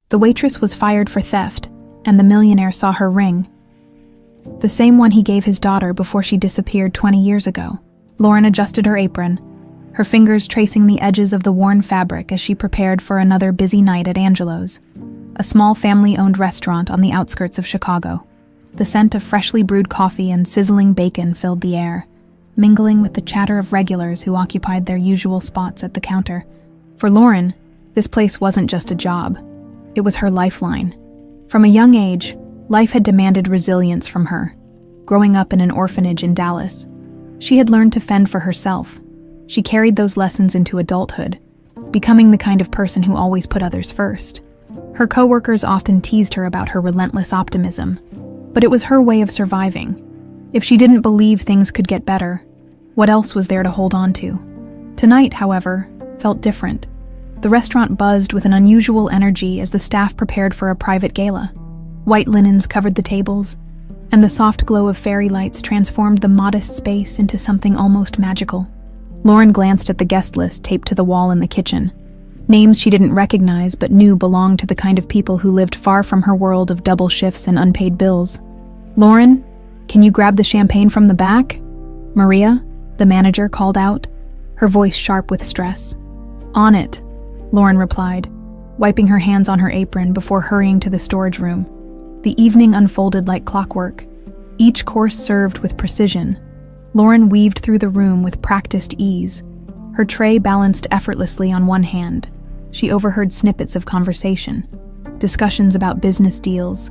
The waitress was fired for theft, and the millionaire saw her ring. The same one he gave his daughter before she disappeared 20 years ago. Lauren adjusted her apron, her fingers tracing the edges of the worn fabric as she prepared for another busy night at Angelo's, a small family-owned restaurant on the outskirts of Chicago. The scent of freshly brewed coffee and sizzling bacon filled the air, mingling with the chatter of regulars who occupied their usual spots at the counter. For Lauren, this place wasn't just a job. It was her lifeline. From a young age, life had demanded resilience from her. Growing up in an orphanage in Dallas, she had learned to fend for herself. She carried those lessons into adulthood, becoming the kind of person who always put others first. Her coworkers often teased her about her relentless optimism, but it was her way of surviving. If she didn't believe things could get better, what else was there to hold on to? Tonight, however, felt different. The restaurant buzzed with an unusual energy as the staff prepared for a private gala. White linens covered the tables, and the soft glow of fairy lights transformed the modest space into something almost magical. Lauren glanced at the guest list taped to the wall in the kitchen. Names she didn't recognize but knew belonged to the kind of people who lived far from her world of double shifts and unpaid bills. "Lauren, can you grab the champagne from the back?" Maria, the manager, called out, her voice sharp with stress. "On it," Lauren replied, wiping her hands on her apron before hurrying to the storage room. The evening unfolded like clockwork, each course served with precision. Lauren weaved through the room with practiced ease, her tray balanced effortlessly on one hand. She overheard snippets of conversation, discussions about business deals,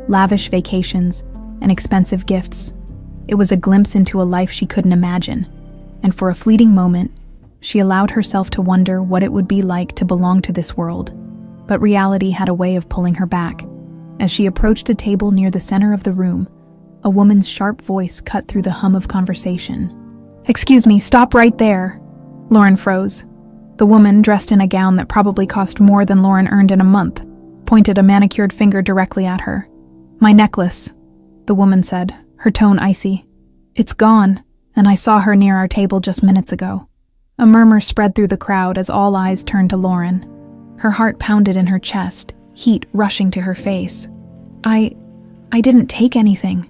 lavish vacations, and expensive gifts. It was a glimpse into a life she couldn't imagine, and for a fleeting moment, she allowed herself to wonder what it would be like to belong to this world. But reality had a way of pulling her back. As she approached a table near the center of the room, a woman's sharp voice cut through the hum of conversation. "Excuse me, stop right there." Lauren froze. The woman, dressed in a gown that probably cost more than Lauren earned in a month, pointed a manicured finger directly at her. "My necklace," the woman said, her tone icy. "It's gone, and I saw her near our table just minutes ago." A murmur spread through the crowd as all eyes turned to Lauren. Her heart pounded in her chest, heat rushing to her face. I didn't take anything,"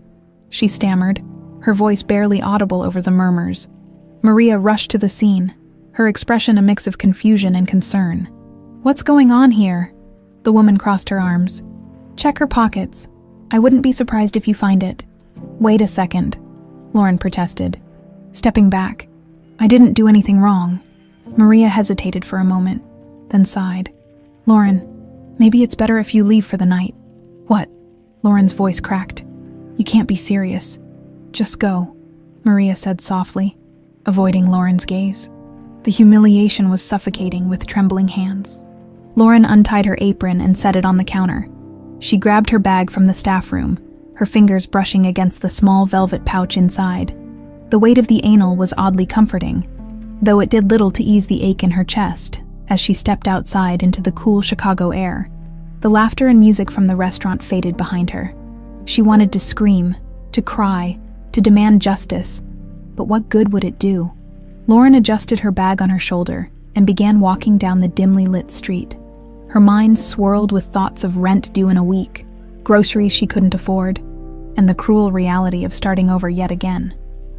she stammered, her voice barely audible over the murmurs. Maria rushed to the scene, her expression a mix of confusion and concern. "What's going on here?" The woman crossed her arms. "Check her pockets. I wouldn't be surprised if you find it." "Wait a second," Lauren protested, stepping back. "I didn't do anything wrong." Maria hesitated for a moment, then sighed. "Lauren, maybe it's better if you leave for the night." "What?" Lauren's voice cracked. "You can't be serious. Just go," Maria said softly, avoiding Lauren's gaze. The humiliation was suffocating with trembling hands. Lauren untied her apron and set it on the counter. She grabbed her bag from the staff room, her fingers brushing against the small velvet pouch inside. The weight of the anal was oddly comforting, though it did little to ease the ache in her chest as she stepped outside into the cool Chicago air. The laughter and music from the restaurant faded behind her. She wanted to scream, to cry, to demand justice, but what good would it do? Lauren adjusted her bag on her shoulder and began walking down the dimly lit street. Her mind swirled with thoughts of rent due in a week, groceries she couldn't afford, and the cruel reality of starting over yet again.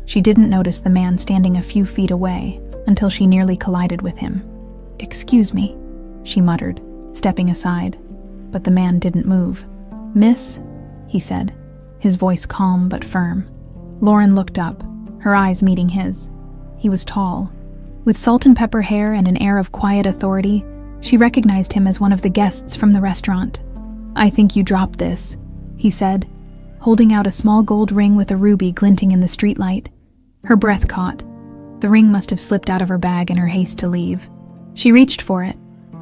She didn't notice the man standing a few feet away until she nearly collided with him. "Excuse me," she muttered, stepping aside, but the man didn't move. "Miss," he said, his voice calm but firm. Lauren looked up, her eyes meeting his. He was tall. With salt and pepper hair and an air of quiet authority, she recognized him as one of the guests from the restaurant. "I think you dropped this," he said, holding out a small gold ring with a ruby glinting in the streetlight. Her breath caught. The ring must have slipped out of her bag in her haste to leave. She reached for it,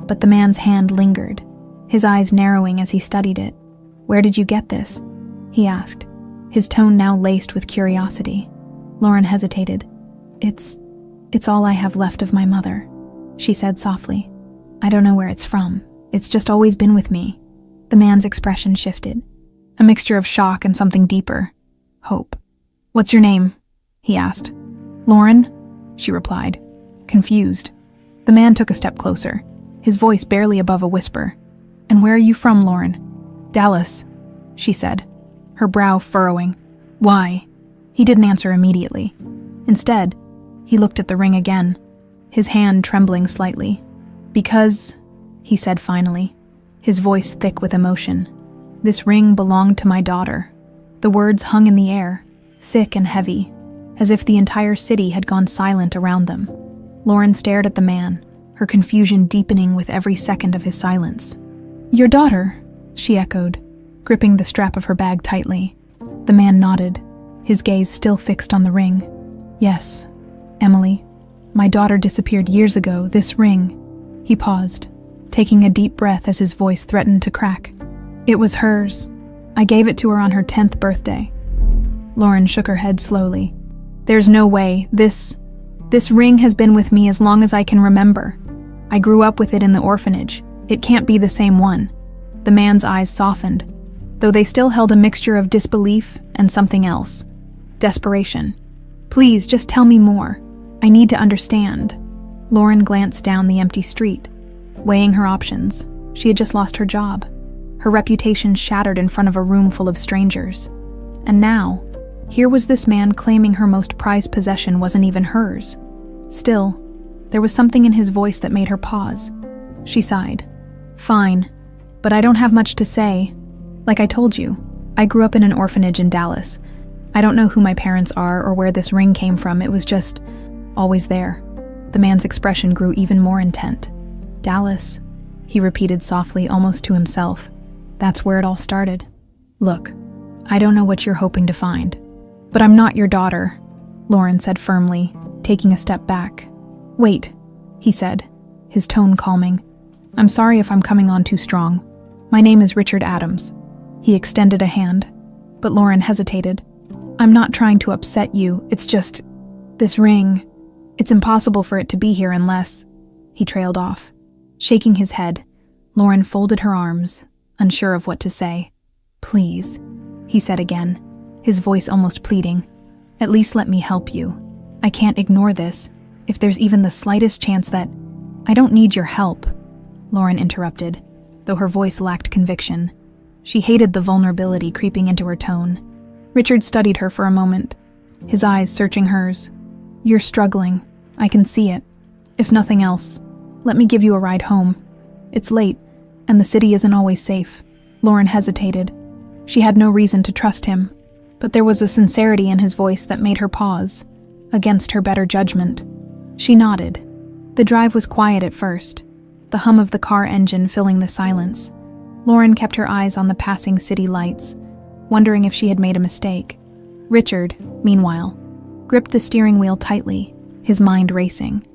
but the man's hand lingered, his eyes narrowing as he studied it. "Where did you get this?" he asked, his tone now laced with curiosity. Lauren hesitated. It's all I have left of my mother," she said softly. "I don't know where it's from. It's just always been with me." The man's expression shifted, a mixture of shock and something deeper. Hope. "What's your name?" he asked. "Lauren," she replied, confused. The man took a step closer, his voice barely above a whisper. And where are you from, Lauren? Dallas, she said, her brow furrowing. Why? He didn't answer immediately. Instead, he looked at the ring again, his hand trembling slightly. Because, he said finally, his voice thick with emotion, this ring belonged to my daughter. The words hung in the air, thick and heavy, as if the entire city had gone silent around them. Lauren stared at the man, her confusion deepening with every second of his silence. Your daughter, she echoed, gripping the strap of her bag tightly. The man nodded, his gaze still fixed on the ring. Yes, Emily, my daughter disappeared years ago. This ring. He paused, taking a deep breath as his voice threatened to crack. It was hers. I gave it to her on her 10th birthday. Lauren shook her head slowly. There's no way. This ring has been with me as long as I can remember. I grew up with it in the orphanage. It can't be the same one. The man's eyes softened, though they still held a mixture of disbelief and something else. Desperation. Please, just tell me more. I need to understand. Lauren glanced down the empty street, weighing her options. She had just lost her job. Her reputation shattered in front of a room full of strangers. And now, here was this man claiming her most prized possession wasn't even hers. Still, there was something in his voice that made her pause. She sighed. Fine, but I don't have much to say. Like I told you, I grew up in an orphanage in Dallas. I don't know who my parents are or where this ring came from. It was just always there. The man's expression grew even more intent. Dallas, he repeated softly, almost to himself. That's where it all started. Look, I don't know what you're hoping to find, but I'm not your daughter, Lauren said firmly, taking a step back. Wait, he said, his tone calming. I'm sorry if I'm coming on too strong. My name is Richard Adams. He extended a hand, but Lauren hesitated. I'm not trying to upset you, it's just, this ring, it's impossible for it to be here unless, he trailed off. Shaking his head, Lauren folded her arms, unsure of what to say. Please, he said again, his voice almost pleading. At least let me help you. I can't ignore this, if there's even the slightest chance that... I don't need your help, Lauren interrupted, though her voice lacked conviction. She hated the vulnerability creeping into her tone. Richard studied her for a moment, his eyes searching hers. You're struggling. I can see it. If nothing else, let me give you a ride home. It's late, and the city isn't always safe. Lauren hesitated. She had no reason to trust him, but there was a sincerity in his voice that made her pause, against her better judgment. She nodded. The drive was quiet at first, the hum of the car engine filling the silence. Lauren kept her eyes on the passing city lights, wondering if she had made a mistake. Richard, meanwhile, gripped the steering wheel tightly, his mind racing.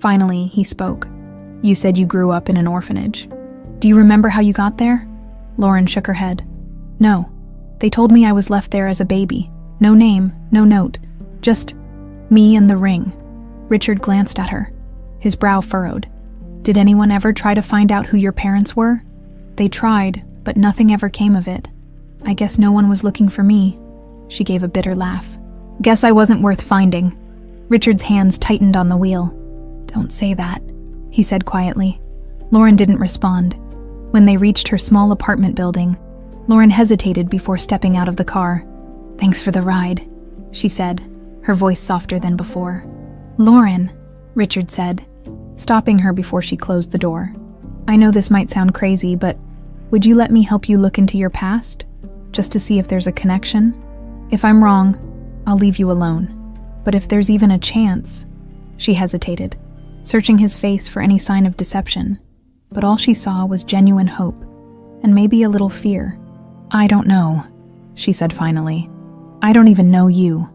Finally, he spoke. You said you grew up in an orphanage. Do you remember how you got there? Lauren shook her head. No. They told me I was left there as a baby. No name, no note. Just me and the ring. Richard glanced at her, his brow furrowed. Did anyone ever try to find out who your parents were? They tried, but nothing ever came of it. I guess no one was looking for me. She gave a bitter laugh. Guess I wasn't worth finding. Richard's hands tightened on the wheel. Don't say that, he said quietly. Lauren didn't respond. When they reached her small apartment building, Lauren hesitated before stepping out of the car. Thanks for the ride, she said, her voice softer than before. Lauren, Richard said, stopping her before she closed the door. I know this might sound crazy, but would you let me help you look into your past? Just to see if there's a connection? If I'm wrong, I'll leave you alone. But if there's even a chance... She hesitated, searching his face for any sign of deception. But all she saw was genuine hope, and maybe a little fear. I don't know, she said finally. I don't even know you.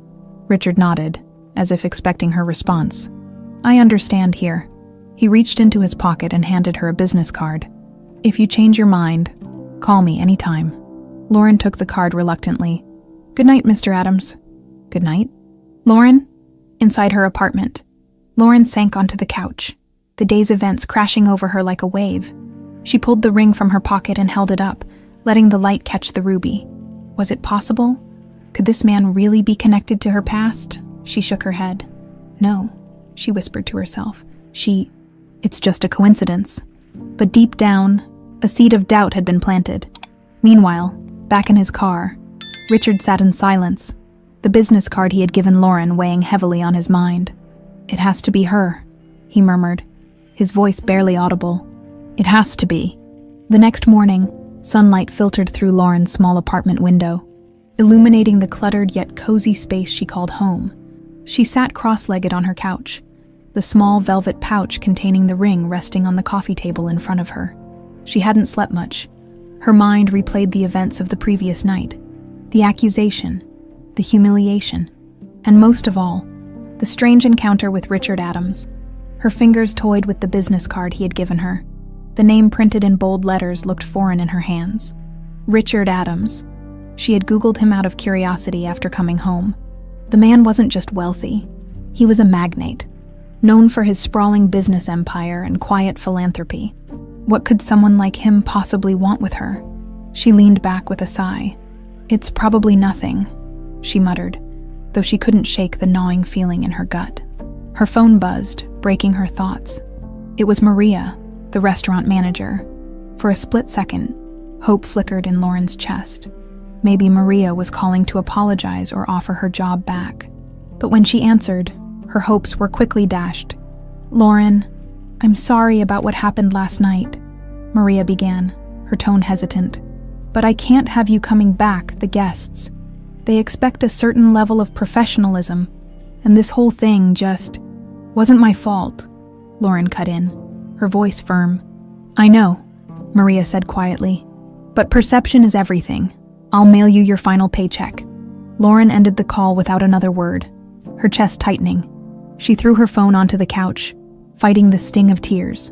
Richard nodded, as if expecting her response. I understand here. He reached into his pocket and handed her a business card. If you change your mind, call me anytime. Lauren took the card reluctantly. Good night, Mr. Adams. Good night. Lauren? Inside her apartment, Lauren sank onto the couch, the day's events crashing over her like a wave. She pulled the ring from her pocket and held it up, letting the light catch the ruby. Was it possible? Could this man really be connected to her past? She shook her head. No, she whispered to herself. It's just a coincidence. But deep down, A seed of doubt had been planted. Meanwhile, back in his car, Richard sat in silence, the business card he had given Lauren weighing heavily on his mind. "It has to be her," he murmured, his voice barely audible. "It has to be." The next morning, sunlight filtered through Lauren's small apartment window, illuminating the cluttered yet cozy space she called home. She sat cross-legged on her couch, the small velvet pouch containing the ring resting on the coffee table in front of her. She hadn't slept much. Her mind replayed the events of the previous night, the accusation, the humiliation, and most of all, the strange encounter with Richard Adams. Her fingers toyed with the business card he had given her. The name printed in bold letters looked foreign in her hands. Richard Adams. She had Googled him out of curiosity after coming home. The man wasn't just wealthy. He was a magnate, known for his sprawling business empire and quiet philanthropy. What could someone like him possibly want with her? She leaned back with a sigh. "It's probably nothing," she muttered, though she couldn't shake the gnawing feeling in her gut. Her phone buzzed, breaking her thoughts. It was Maria, the restaurant manager. For a split second, hope flickered in Lauren's chest. Maybe Maria was calling to apologize or offer her job back. But when she answered, her hopes were quickly dashed. "Lauren, I'm sorry about what happened last night," Maria began, her tone hesitant. "But I can't have you coming back, the guests. They expect a certain level of professionalism, and this whole thing just wasn't my fault," Lauren cut in, her voice firm. "I know," Maria said quietly, "but perception is everything. I'll mail you your final paycheck." Lauren ended the call without another word, her chest tightening. She threw her phone onto the couch, fighting the sting of tears.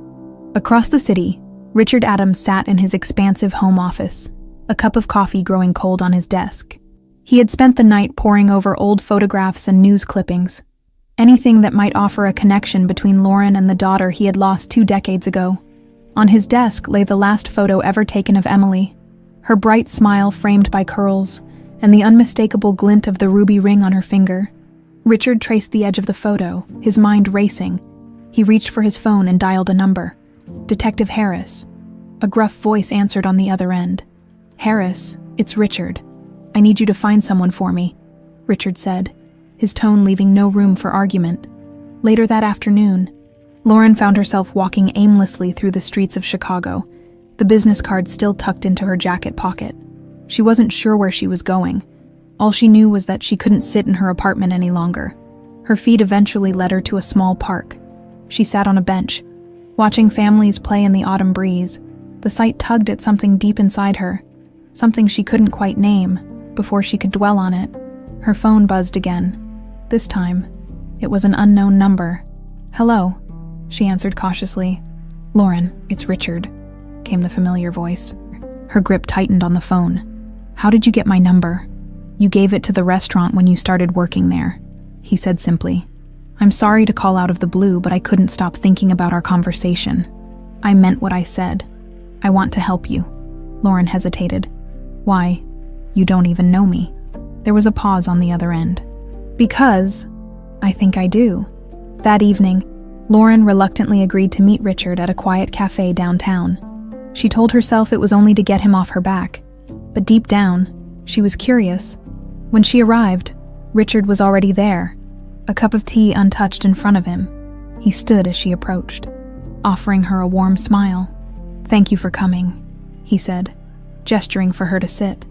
Across the city, Richard Adams sat in his expansive home office, a cup of coffee growing cold on his desk. He had spent the night poring over old photographs and news clippings, anything that might offer a connection between Lauren and the daughter he had lost 2 decades ago. On his desk lay the last photo ever taken of Emily, her bright smile framed by curls, and the unmistakable glint of the ruby ring on her finger. Richard traced the edge of the photo, his mind racing. He reached for his phone and dialed a number. "Detective Harris." A gruff voice answered on the other end. "Harris, it's Richard. I need you to find someone for me," Richard said, his tone leaving no room for argument. Later that afternoon, Lauren found herself walking aimlessly through the streets of Chicago, the business card still tucked into her jacket pocket. She wasn't sure where she was going. All she knew was that she couldn't sit in her apartment any longer. Her feet eventually led her to a small park. She sat on a bench, watching families play in the autumn breeze. The sight tugged at something deep inside her, something she couldn't quite name before she could dwell on it. Her phone buzzed again. This time, it was an unknown number. "Hello," she answered cautiously. "Lauren, it's Richard," came the familiar voice. Her grip tightened on the phone. "How did you get my number?" "You gave it to the restaurant when you started working there," he said simply. "I'm sorry to call out of the blue, but I couldn't stop thinking about our conversation. I meant what I said. I want to help you." Lauren hesitated. "Why? You don't even know me." There was a pause on the other end. "Because I think I do." That evening, Lauren reluctantly agreed to meet Richard at a quiet cafe downtown. She told herself it was only to get him off her back, but deep down, she was curious. When she arrived, Richard was already there, a cup of tea untouched in front of him. He stood as she approached, offering her a warm smile. "Thank you for coming," he said, gesturing for her to sit.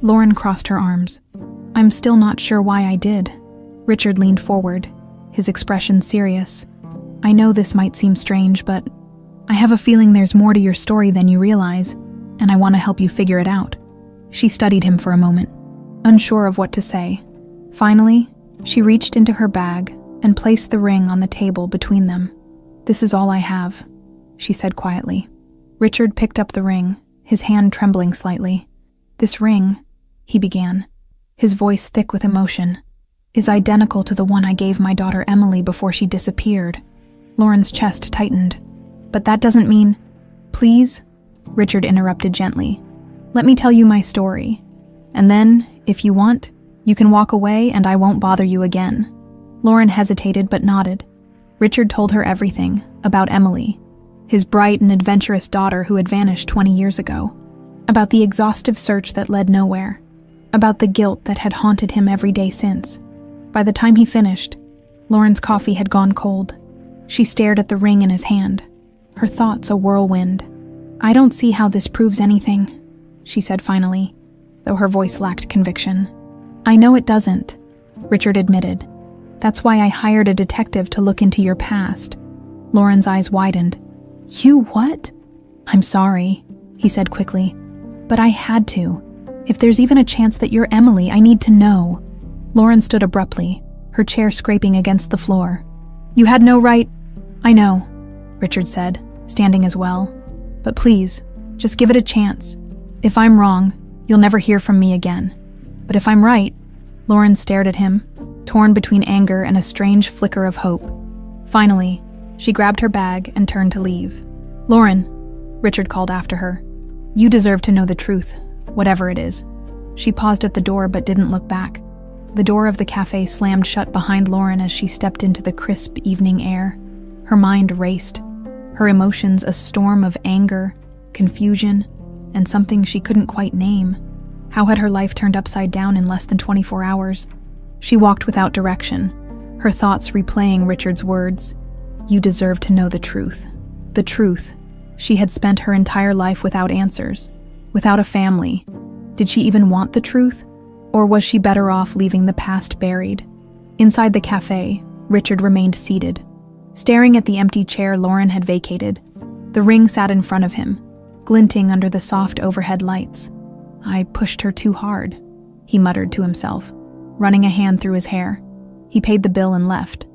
Lauren crossed her arms. "I'm still not sure why I did." Richard leaned forward, his expression serious. "I know this might seem strange, but I have a feeling there's more to your story than you realize, and I want to help you figure it out." She studied him for a moment, unsure of what to say. Finally, she reached into her bag and placed the ring on the table between them. "This is all I have," she said quietly. Richard picked up the ring, his hand trembling slightly. "This ring," he began, his voice thick with emotion, "is identical to the one I gave my daughter Emily before she disappeared." Lauren's chest tightened. "But that doesn't mean—" "Please," Richard interrupted gently. "Let me tell you my story. And then, if you want, you can walk away and I won't bother you again." Lauren hesitated but nodded. Richard told her everything, about Emily, his bright and adventurous daughter who had vanished 20 years ago, about the exhaustive search that led nowhere, about the guilt that had haunted him every day since. By the time he finished, Lauren's coffee had gone cold. She stared at the ring in his hand, her thoughts a whirlwind. "I don't see how this proves anything," she said finally, though her voice lacked conviction. "I know it doesn't," Richard admitted. "That's why I hired a detective to look into your past." Lauren's eyes widened. "You what?" "I'm sorry," he said quickly, "but I had to. If there's even a chance that you're Emily, I need to know." Lauren stood abruptly, her chair scraping against the floor. "You had no right—" "I know," Richard said, standing as well. "But please, just give it a chance. If I'm wrong, you'll never hear from me again. But if I'm right—" Lauren stared at him, torn between anger and a strange flicker of hope. Finally, she grabbed her bag and turned to leave. "Lauren," Richard called after her, "you deserve to know the truth, whatever it is." She paused at the door but didn't look back. The door of the cafe slammed shut behind Lauren as she stepped into the crisp evening air. Her mind raced, her emotions a storm of anger, confusion, and something she couldn't quite name. How had her life turned upside down in less than 24 hours? She walked without direction, her thoughts replaying Richard's words. "You deserve to know the truth." The truth. She had spent her entire life without answers, without a family. Did she even want the truth? Or was she better off leaving the past buried? Inside the cafe, Richard remained seated, staring at the empty chair Lauren had vacated. The ring sat in front of him, glinting under the soft overhead lights. "I pushed her too hard," he muttered to himself, running a hand through his hair. He paid the bill and left,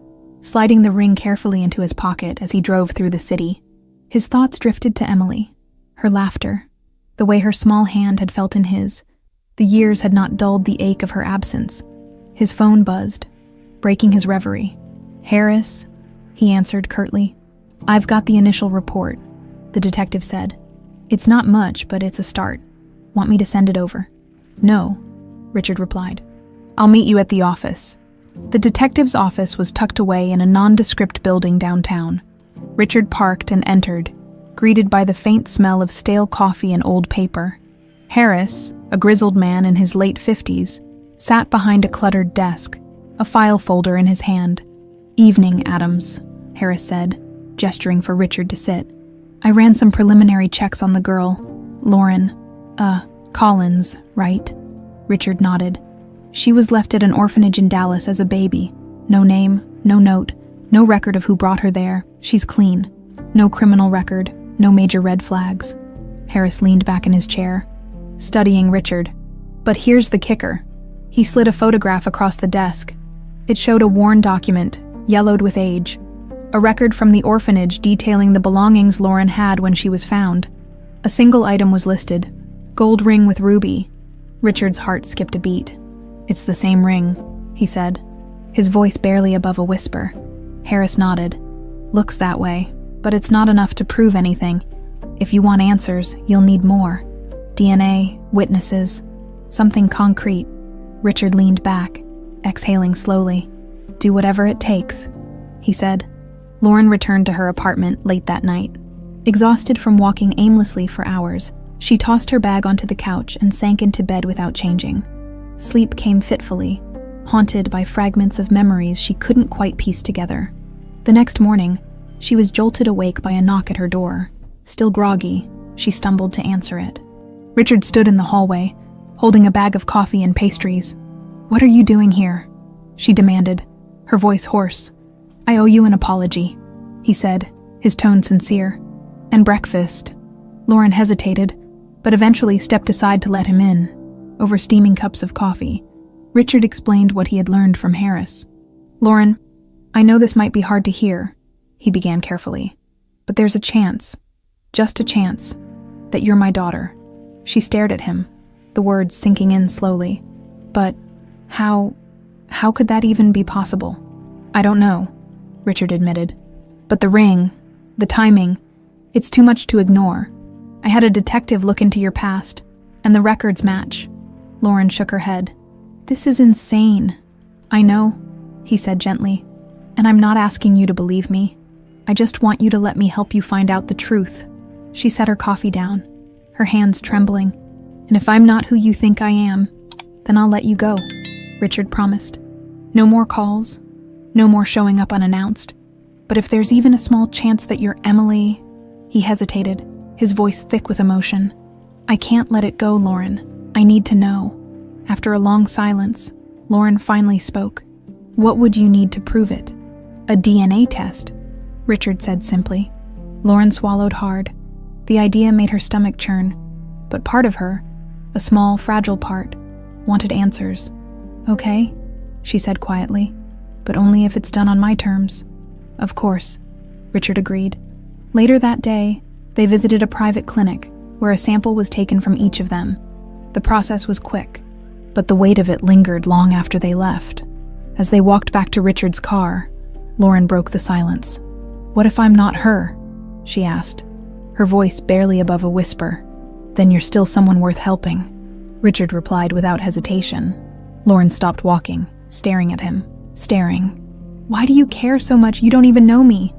sliding the ring carefully into his pocket as he drove through the city. His thoughts drifted to Emily, her laughter, the way her small hand had felt in his. The years had not dulled the ache of her absence. His phone buzzed, breaking his reverie. "Harris," he answered curtly. "I've got the initial report," the detective said. "It's not much, but it's a start. Want me to send it over?" "No," Richard replied. "I'll meet you at the office." The detective's office was tucked away in a nondescript building downtown. Richard parked and entered, greeted by the faint smell of stale coffee and old paper. Harris, a grizzled man in his late 50s, sat behind a cluttered desk, a file folder in his hand. "Evening, Adams," Harris said, gesturing for Richard to sit. "I ran some preliminary checks on the girl, Lauren, Collins, right?" Richard nodded. "She was left at an orphanage in Dallas as a baby. No name, no note, no record of who brought her there. She's clean. No criminal record, no major red flags." Harris leaned back in his chair, studying Richard. "But here's the kicker." He slid a photograph across the desk. It showed a worn document, yellowed with age. A record from the orphanage detailing the belongings Lauren had when she was found. A single item was listed: gold ring with ruby. Richard's heart skipped a beat. "It's the same ring," he said, his voice barely above a whisper. Harris nodded. "Looks that way, but it's not enough to prove anything. If you want answers, you'll need more. DNA, witnesses, something concrete." Richard leaned back, exhaling slowly. "Do whatever it takes," he said. Lauren returned to her apartment late that night. Exhausted from walking aimlessly for hours, she tossed her bag onto the couch and sank into bed without changing. Sleep came fitfully, haunted by fragments of memories she couldn't quite piece together. The next morning, she was jolted awake by a knock at her door. Still groggy, she stumbled to answer it. Richard stood in the hallway, holding a bag of coffee and pastries. "What are you doing here?" she demanded, her voice hoarse. "I owe you an apology," he said, his tone sincere. "And breakfast." Lauren hesitated, but eventually stepped aside to let him in. Over steaming cups of coffee, Richard explained what he had learned from Harris. "Lauren, I know this might be hard to hear," he began carefully, "but there's a chance, just a chance, that you're my daughter." She stared at him, the words sinking in slowly. "But how could that even be possible?" "I don't know," Richard admitted. "But the ring, the timing, it's too much to ignore. I had a detective look into your past, and the records match." Lauren shook her head. "This is insane." "I know," he said gently, "and I'm not asking you to believe me. I just want you to let me help you find out the truth." She set her coffee down, her hands trembling. "And if I'm not who you think I am, then I'll let you go," Richard promised. "No more calls, no more showing up unannounced. But if there's even a small chance that you're Emily—" He hesitated, his voice thick with emotion. "I can't let it go, Lauren. I need to know." After a long silence, Lauren finally spoke. "What would you need to prove it?" "A DNA test," Richard said simply. Lauren swallowed hard. The idea made her stomach churn, but part of her, a small, fragile part, wanted answers. "Okay," she said quietly, "but only if it's done on my terms." "Of course," Richard agreed. Later that day, they visited a private clinic where a sample was taken from each of them. The process was quick, but the weight of it lingered long after they left. As they walked back to Richard's car, Lauren broke the silence. "What if I'm not her?" she asked, her voice barely above a whisper. "Then you're still someone worth helping," Richard replied without hesitation. Lauren stopped walking, staring at him, staring. "Why do you care so much? You don't even know me."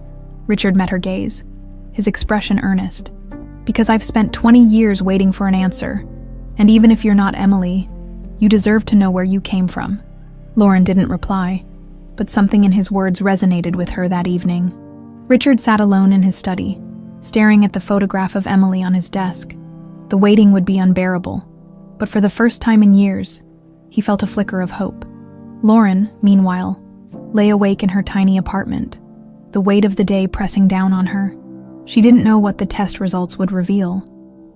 Richard met her gaze, his expression earnest. "Because I've spent 20 years waiting for an answer, and even if you're not Emily, you deserve to know where you came from." Lauren didn't reply, but something in his words resonated with her that evening. Richard sat alone in his study, staring at the photograph of Emily on his desk. The waiting would be unbearable, but for the first time in years, he felt a flicker of hope. Lauren, meanwhile, lay awake in her tiny apartment, the weight of the day pressing down on her. She didn't know what the test results would reveal,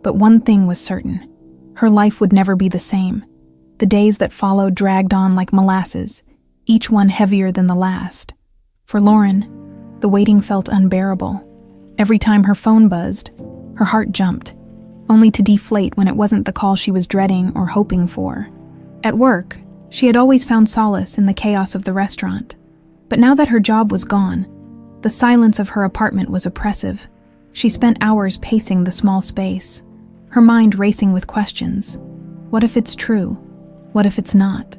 but one thing was certain. Her life would never be the same. The days that followed dragged on like molasses, each one heavier than the last. For Lauren, the waiting felt unbearable. Every time her phone buzzed, her heart jumped, only to deflate when it wasn't the call she was dreading or hoping for. At work, she had always found solace in the chaos of the restaurant. But now that her job was gone, the silence of her apartment was oppressive. She spent hours pacing the small space, her mind racing with questions. What if it's true? What if it's not?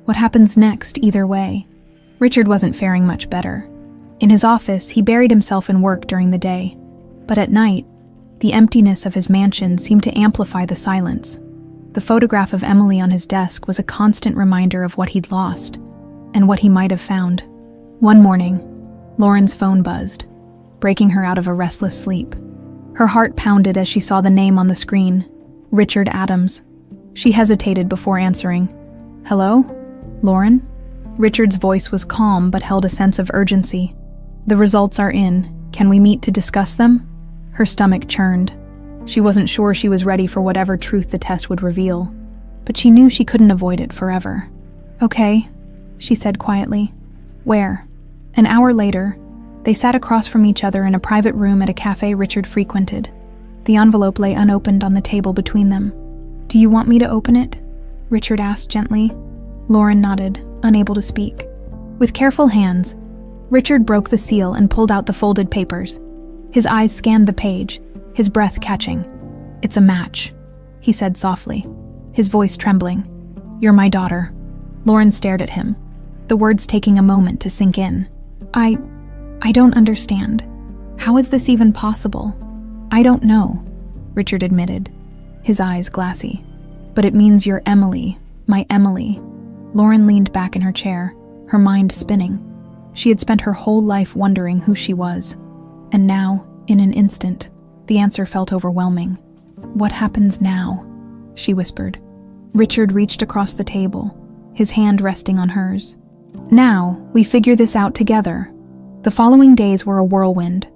What happens next either way? Richard wasn't faring much better. In his office, he buried himself in work during the day. But at night, the emptiness of his mansion seemed to amplify the silence. The photograph of Emily on his desk was a constant reminder of what he'd lost, and what he might have found. One morning, Lauren's phone buzzed, breaking her out of a restless sleep. Her heart pounded as she saw the name on the screen, Richard Adams. She hesitated before answering. "Hello? Lauren?" Richard's voice was calm but held a sense of urgency. "The results are in. Can we meet to discuss them?" Her stomach churned. She wasn't sure she was ready for whatever truth the test would reveal, but she knew she couldn't avoid it forever. "Okay," she said quietly. "Where?" An hour later, they sat across from each other in a private room at a cafe Richard frequented. The envelope lay unopened on the table between them. "Do you want me to open it?" Richard asked gently. Lauren nodded, unable to speak. With careful hands, Richard broke the seal and pulled out the folded papers. His eyes scanned the page, his breath catching. "It's a match," he said softly, his voice trembling. "You're my daughter." Lauren stared at him, the words taking a moment to sink in. I don't understand. How is this even possible?" "I don't know," Richard admitted, his eyes glassy. "But it means you're Emily, my Emily." Lauren leaned back in her chair, her mind spinning. She had spent her whole life wondering who she was. And now, in an instant, the answer felt overwhelming. "What happens now?" she whispered. Richard reached across the table, his hand resting on hers. "Now, we figure this out together." The following days were a whirlwind.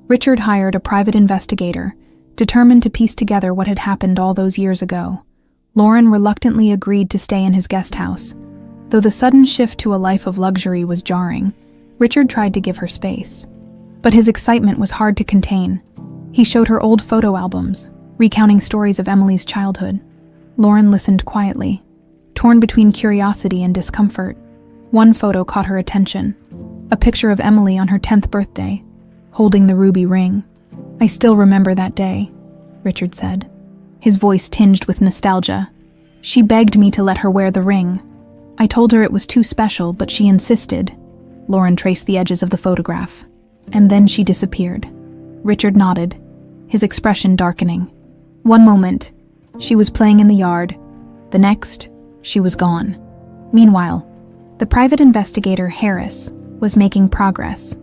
Richard hired a private investigator, determined to piece together what had happened all those years ago. Lauren reluctantly agreed to stay in his guest house. Though the sudden shift to a life of luxury was jarring, Richard tried to give her space. But his excitement was hard to contain. He showed her old photo albums, recounting stories of Emily's childhood. Lauren listened quietly, torn between curiosity and discomfort. One photo caught her attention, a picture of Emily on her 10th birthday, holding the ruby ring. "I still remember that day," Richard said, his voice tinged with nostalgia. "She begged me to let her wear the ring. I told her it was too special, but she insisted." Lauren traced the edges of the photograph. And then she disappeared. Richard nodded, his expression darkening. One moment, she was playing in the yard. The next, she was gone. Meanwhile, the private investigator, Harris, was making progress.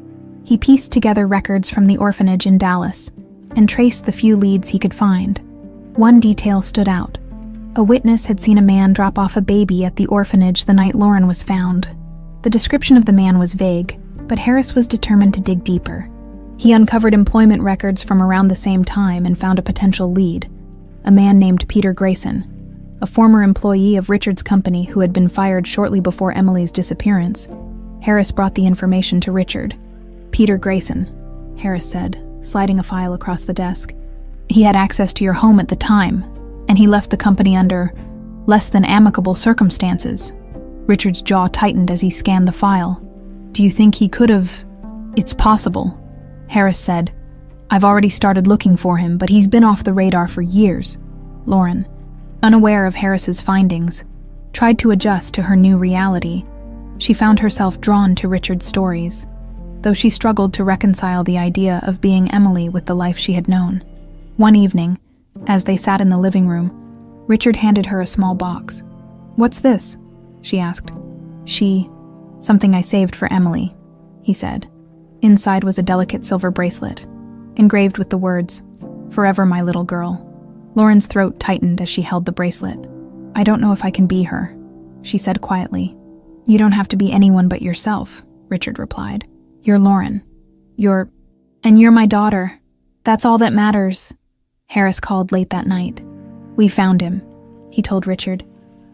He pieced together records from the orphanage in Dallas and traced the few leads he could find. One detail stood out. A witness had seen a man drop off a baby at the orphanage the night Lauren was found. The description of the man was vague, but Harris was determined to dig deeper. He uncovered employment records from around the same time and found a potential lead, a man named Peter Grayson, a former employee of Richard's company who had been fired shortly before Emily's disappearance. Harris brought the information to Richard. "Peter Grayson," Harris said, sliding a file across the desk. "He had access to your home at the time, and he left the company under less than amicable circumstances." Richard's jaw tightened as he scanned the file. "Do you think he could have—" "It's possible," Harris said. "I've already started looking for him, but he's been off the radar for years." Lauren, unaware of Harris's findings, tried to adjust to her new reality. She found herself drawn to Richard's stories, though she struggled to reconcile the idea of being Emily with the life she had known. One evening, as they sat in the living room, Richard handed her a small box. "What's this?" she asked. "Something I saved for Emily," he said. Inside was a delicate silver bracelet, engraved with the words, "Forever my little girl." Lauren's throat tightened as she held the bracelet. "I don't know if I can be her," she said quietly. "You don't have to be anyone but yourself," Richard replied. "You're Lauren. You're my daughter. That's all that matters." Harris called late that night. "We found him," he told Richard.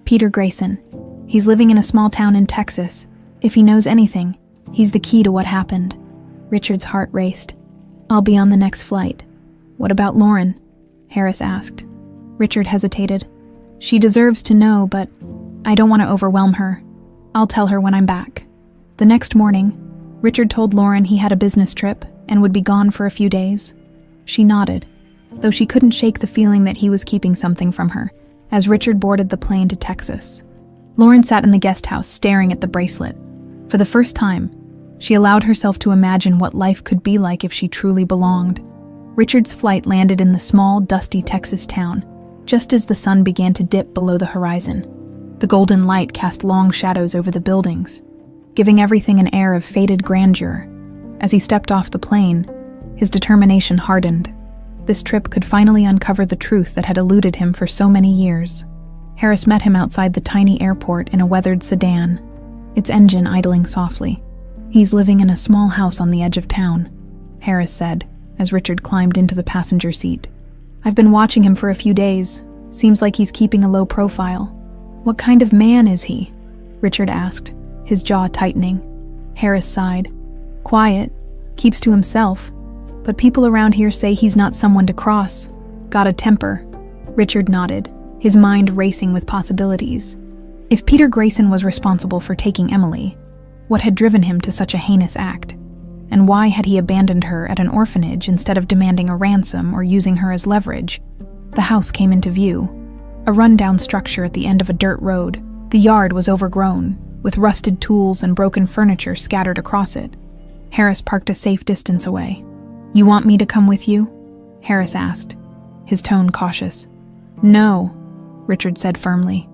"Peter Grayson. He's living in a small town in Texas. If he knows anything, he's the key to what happened." Richard's heart raced. "I'll be on the next flight." "What about Lauren?" Harris asked. Richard hesitated. "She deserves to know, but I don't want to overwhelm her. I'll tell her when I'm back." The next morning, Richard told Lauren he had a business trip and would be gone for a few days. She nodded, though she couldn't shake the feeling that he was keeping something from her, as Richard boarded the plane to Texas. Lauren sat in the guest house staring at the bracelet. For the first time, she allowed herself to imagine what life could be like if she truly belonged. Richard's flight landed in the small, dusty Texas town, just as the sun began to dip below the horizon. The golden light cast long shadows over the buildings, giving everything an air of faded grandeur. As he stepped off the plane, his determination hardened. This trip could finally uncover the truth that had eluded him for so many years. Harris met him outside the tiny airport in a weathered sedan, its engine idling softly. "He's living in a small house on the edge of town," Harris said, as Richard climbed into the passenger seat. "I've been watching him for a few days. Seems like he's keeping a low profile." "What kind of man is he?" Richard asked, his jaw tightening. Harris sighed. "Quiet, keeps to himself, but people around here say he's not someone to cross. Got a temper." Richard nodded, his mind racing with possibilities. If Peter Grayson was responsible for taking Emily, what had driven him to such a heinous act? And why had he abandoned her at an orphanage instead of demanding a ransom or using her as leverage? The house came into view, a rundown structure at the end of a dirt road. The yard was overgrown, with rusted tools and broken furniture scattered across it. Harris parked a safe distance away. "You want me to come with you?" Harris asked, his tone cautious. "No," Richard said firmly.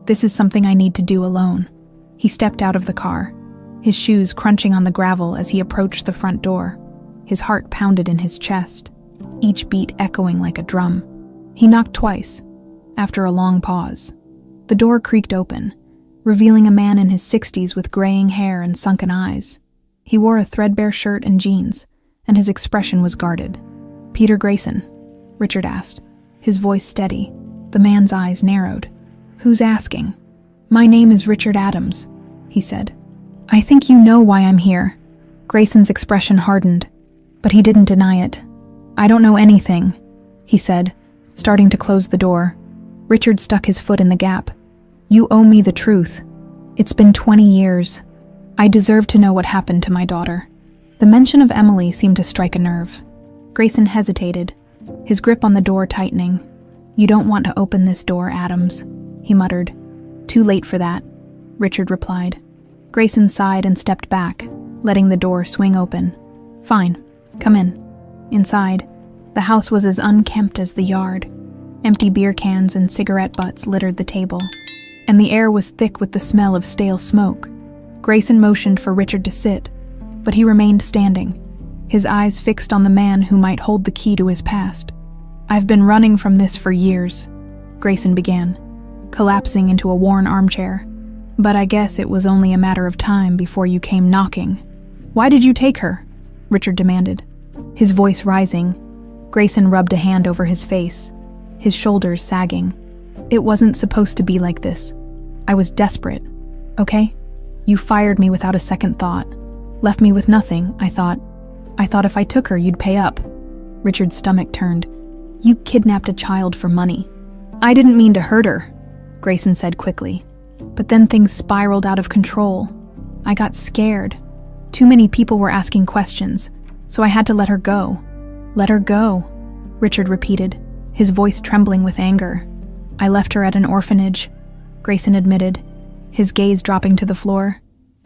"This is something I need to do alone." He stepped out of the car, his shoes crunching on the gravel as he approached the front door. His heart pounded in his chest, each beat echoing like a drum. He knocked twice, after a long pause. The door creaked open, revealing a man in his 60s with graying hair and sunken eyes. He wore a threadbare shirt and jeans, and his expression was guarded. "Peter Grayson?" Richard asked, his voice steady. The man's eyes narrowed. "Who's asking?" "My name is Richard Adams," he said. "I think you know why I'm here." Grayson's expression hardened, but he didn't deny it. "I don't know anything," he said, starting to close the door. Richard stuck his foot in the gap. "You owe me the truth. It's been 20 years. I deserve to know what happened to my daughter." The mention of Emily seemed to strike a nerve. Grayson hesitated, his grip on the door tightening. "You don't want to open this door, Adams," he muttered. "Too late for that," Richard replied. Grayson sighed and stepped back, letting the door swing open. Fine, come in. Inside, the house was as unkempt as the yard. Empty beer cans and cigarette butts littered the table, and the air was thick with the smell of stale smoke. Grayson motioned for Richard to sit, but he remained standing, his eyes fixed on the man who might hold the key to his past. "I've been running from this for years," Grayson began, collapsing into a worn armchair. "But I guess it was only a matter of time before you came knocking." "Why did you take her?" Richard demanded. His voice rising, Grayson rubbed a hand over his face, his shoulders sagging. "It wasn't supposed to be like this. I was desperate, okay? You fired me without a second thought. Left me with nothing, I thought. If I took her, you'd pay up." Richard's stomach turned. "You kidnapped a child for money." "I didn't mean to hurt her," Grayson said quickly. "But then things spiraled out of control. I got scared. Too many people were asking questions, so I had to let her go." "Let her go," Richard repeated, his voice trembling with anger. "I left her at an orphanage," Grayson admitted, his gaze dropping to the floor.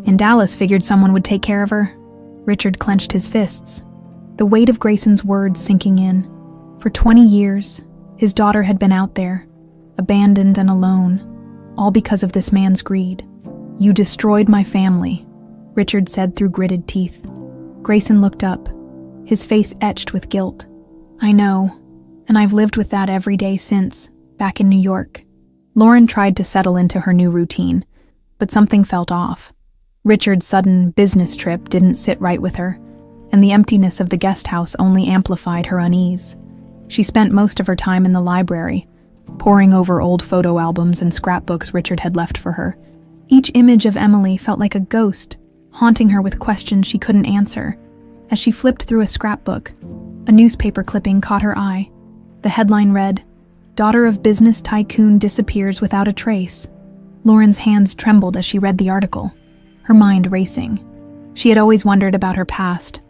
"In Dallas, figured someone would take care of her." Richard clenched his fists, the weight of Grayson's words sinking in. For 20 years, his daughter had been out there, abandoned and alone, all because of this man's greed. "You destroyed my family," Richard said through gritted teeth. Grayson looked up, his face etched with guilt. "I know, and I've lived with that every day since, back in New York." Lauren tried to settle into her new routine, but something felt off. Richard's sudden business trip didn't sit right with her, and the emptiness of the guest house only amplified her unease. She spent most of her time in the library, poring over old photo albums and scrapbooks Richard had left for her. Each image of Emily felt like a ghost, haunting her with questions she couldn't answer. As she flipped through a scrapbook, a newspaper clipping caught her eye. The headline read, "Daughter of Business Tycoon Disappears Without a Trace." Lauren's hands trembled as she read the article, her mind racing. She had always wondered about her past,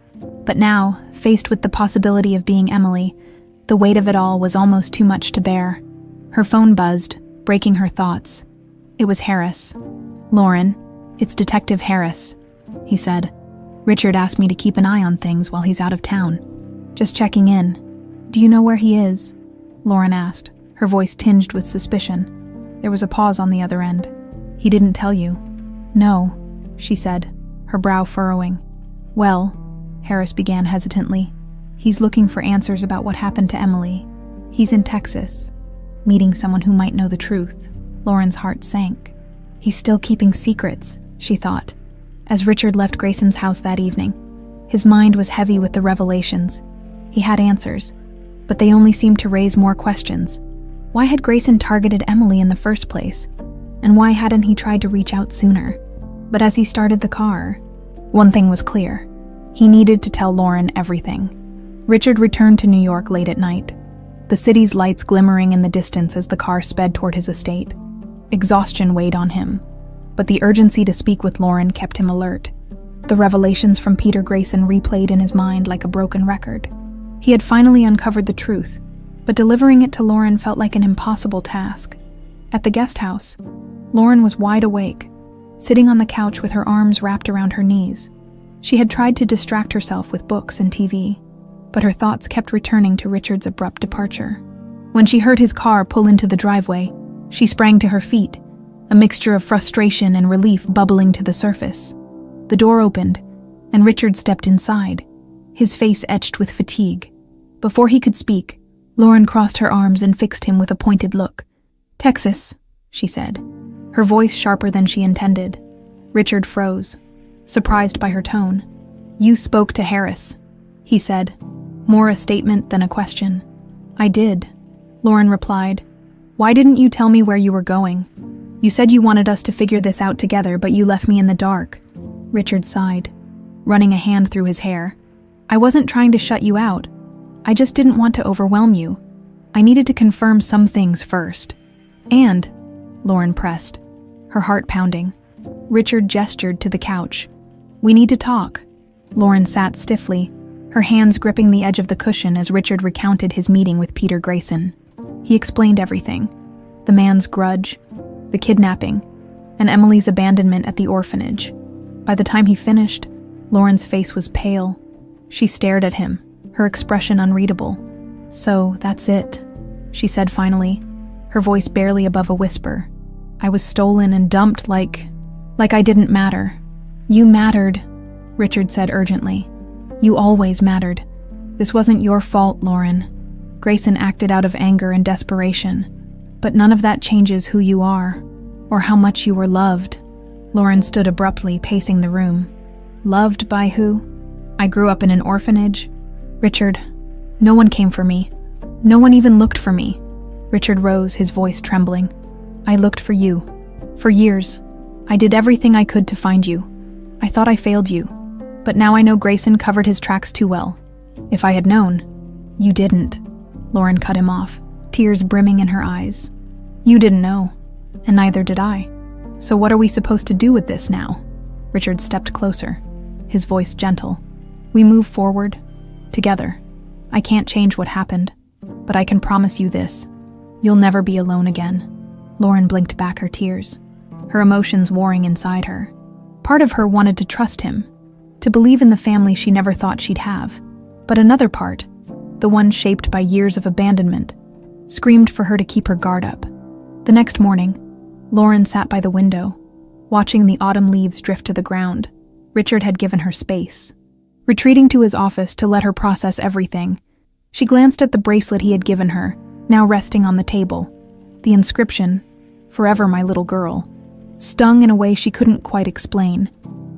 but now, faced with the possibility of being Emily, the weight of it all was almost too much to bear. Her phone buzzed, breaking her thoughts. It was Harris. "Lauren, it's Detective Harris," he said. "Richard asked me to keep an eye on things while he's out of town. Just checking in. Do you know where he is?" Lauren asked, her voice tinged with suspicion. There was a pause on the other end. "He didn't tell you?" "No," she said, her brow furrowing. "Well," Harris began hesitantly, "he's looking for answers about what happened to Emily. He's in Texas, meeting someone who might know the truth." Lauren's heart sank. He's still keeping secrets, she thought, as Richard left Grayson's house that evening. His mind was heavy with the revelations. He had answers, but they only seemed to raise more questions. Why had Grayson targeted Emily in the first place? And why hadn't he tried to reach out sooner? But as he started the car, one thing was clear. He needed to tell Lauren everything. Richard returned to New York late at night, the city's lights glimmering in the distance as the car sped toward his estate. Exhaustion weighed on him, but the urgency to speak with Lauren kept him alert. The revelations from Peter Grayson replayed in his mind like a broken record. He had finally uncovered the truth, but delivering it to Lauren felt like an impossible task. At the guest house, Lauren was wide awake, sitting on the couch with her arms wrapped around her knees. She had tried to distract herself with books and TV, but her thoughts kept returning to Richard's abrupt departure. When she heard his car pull into the driveway, she sprang to her feet, a mixture of frustration and relief bubbling to the surface. The door opened, and Richard stepped inside, his face etched with fatigue. Before he could speak, Lauren crossed her arms and fixed him with a pointed look. "Texas," she said, her voice sharper than she intended. Richard froze, surprised by her tone. "You spoke to Harris," he said, more a statement than a question. "I did," Lauren replied. "Why didn't you tell me where you were going? You said you wanted us to figure this out together, but you left me in the dark." Richard sighed, running a hand through his hair. "I wasn't trying to shut you out. I just didn't want to overwhelm you. I needed to confirm some things first." "And," Lauren pressed, her heart pounding. Richard gestured to the couch. "We need to talk." Lauren sat stiffly, her hands gripping the edge of the cushion as Richard recounted his meeting with Peter Grayson. He explained everything: the man's grudge, the kidnapping, and Emily's abandonment at the orphanage. By the time he finished, Lauren's face was pale, She stared at him, her expression unreadable. "So, that's it," she said finally, her voice barely above a whisper. "I was stolen and dumped like I didn't matter." "You mattered," Richard said urgently. "You always mattered. This wasn't your fault, Lauren." Grayson acted out of anger and desperation. "But none of that changes who you are, or how much you were loved." Lauren stood abruptly, pacing the room. "Loved by who? I grew up in an orphanage." "Richard, no one came for me. No one even looked for me." Richard rose, his voice trembling. "I looked for you. For years. I did everything I could to find you. I thought I failed you. But now I know Grayson covered his tracks too well. If I had known..." "You didn't." Lauren cut him off, tears brimming in her eyes. "You didn't know, and neither did I. So what are we supposed to do with this now?" Richard stepped closer, his voice gentle. "We move forward, together. I can't change what happened, but I can promise you this. You'll never be alone again." Lauren blinked back her tears, her emotions warring inside her. Part of her wanted to trust him, to believe in the family she never thought she'd have. But another part, the one shaped by years of abandonment, screamed for her to keep her guard up. The next morning, Lauren sat by the window, watching the autumn leaves drift to the ground. Richard had given her space. Retreating to his office to let her process everything, she glanced at the bracelet he had given her, now resting on the table. The inscription, "Forever my little girl," stung in a way she couldn't quite explain.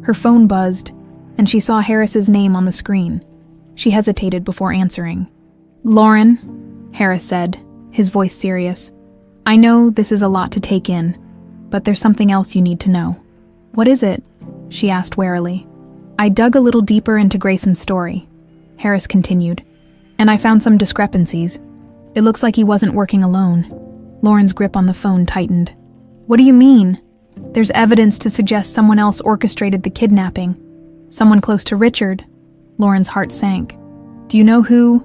Her phone buzzed, and she saw Harris's name on the screen. She hesitated before answering. "Lauren," Harris said, his voice serious, "I know this is a lot to take in, but there's something else you need to know." "What is it?" she asked warily. "I dug a little deeper into Grayson's story," Harris continued, "and I found some discrepancies. It looks like he wasn't working alone." Lauren's grip on the phone tightened. "What do you mean?" "There's evidence to suggest someone else orchestrated the kidnapping. Someone close to Richard." Lauren's heart sank. "Do you know who?"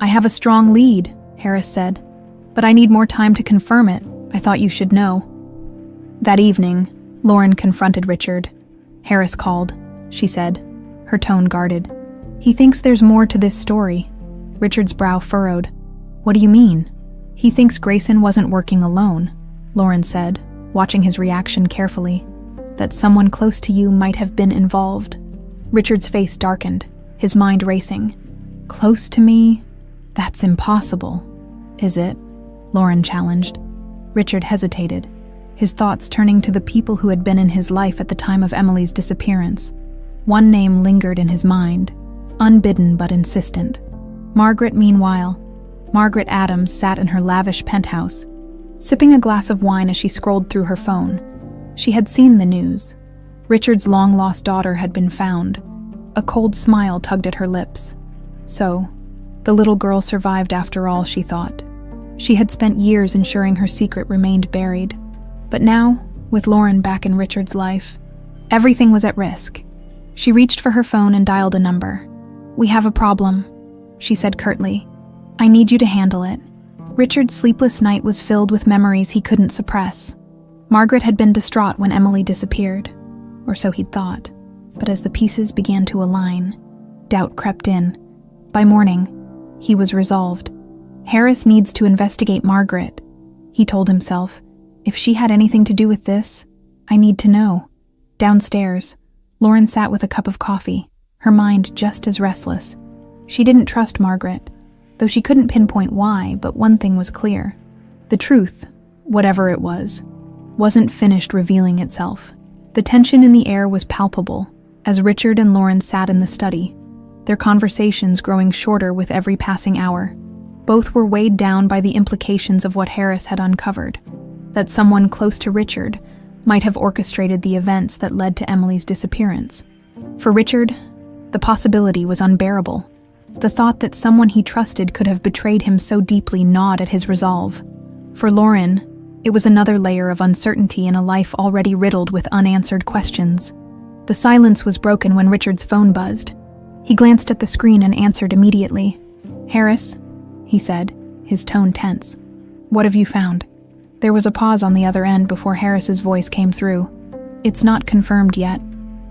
"I have a strong lead," Harris said, "but I need more time to confirm it. I thought you should know." That evening, Lauren confronted Richard. "Harris called," she said, her tone guarded. "He thinks there's more to this story." Richard's brow furrowed. "What do you mean?" "He thinks Grayson wasn't working alone," Lauren said, watching his reaction carefully. "That someone close to you might have been involved." Richard's face darkened, his mind racing. "Close to me? That's impossible." "Is it?" Lauren challenged. Richard hesitated, his thoughts turning to the people who had been in his life at the time of Emily's disappearance. One name lingered in his mind, unbidden but insistent. Margaret, meanwhile. Margaret Adams sat in her lavish penthouse, sipping a glass of wine as she scrolled through her phone. She had seen the news. Richard's long-lost daughter had been found. A cold smile tugged at her lips. So, the little girl survived after all, she thought. She had spent years ensuring her secret remained buried. But now, with Lauren back in Richard's life, everything was at risk. She reached for her phone and dialed a number. "We have a problem," she said curtly. "I need you to handle it." Richard's sleepless night was filled with memories he couldn't suppress. Margaret had been distraught when Emily disappeared, or so he'd thought. But as the pieces began to align, doubt crept in. By morning, he was resolved. Harris needs to investigate Margaret, he told himself. If she had anything to do with this, I need to know. Downstairs, Lauren sat with a cup of coffee, her mind just as restless. She didn't trust Margaret, though she couldn't pinpoint why, but one thing was clear. The truth, whatever it was, wasn't finished revealing itself. The tension in the air was palpable as Richard and Lauren sat in the study, their conversations growing shorter with every passing hour. Both were weighed down by the implications of what Harris had uncovered, that someone close to Richard might have orchestrated the events that led to Emily's disappearance. For Richard, the possibility was unbearable. The thought that someone he trusted could have betrayed him so deeply gnawed at his resolve. For Lauren, it was another layer of uncertainty in a life already riddled with unanswered questions. The silence was broken when Richard's phone buzzed. He glanced at the screen and answered immediately. "Harris," he said, his tone tense. "What have you found?" There was a pause on the other end before Harris's voice came through. "It's not confirmed yet,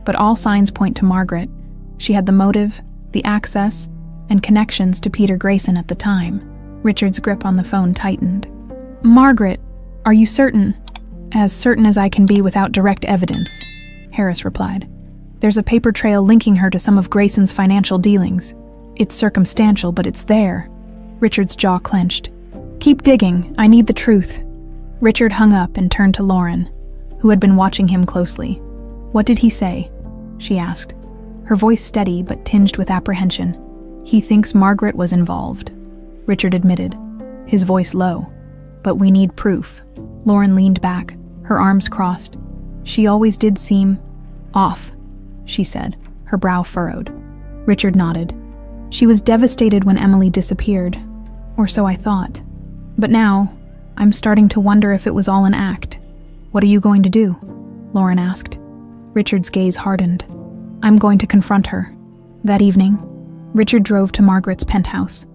but all signs point to Margaret. She had the motive, the access and connections to Peter Grayson at the time. Richard's grip on the phone tightened. "Margaret, are you certain?" "As certain as I can be without direct evidence," Harris replied. "There's a paper trail linking her to some of Grayson's financial dealings. It's circumstantial, but it's there." Richard's jaw clenched. "Keep digging. I need the truth." Richard hung up and turned to Lauren, who had been watching him closely. "What did he say?" she asked, her voice steady but tinged with apprehension. "He thinks Margaret was involved," Richard admitted, his voice low. "But we need proof." Lauren leaned back, her arms crossed. "She always did seem off," she said, her brow furrowed. Richard nodded. "She was devastated when Emily disappeared, or so I thought. But now, I'm starting to wonder if it was all an act." "What are you going to do?" Lauren asked. Richard's gaze hardened. "I'm going to confront her." That evening, Richard drove to Margaret's penthouse.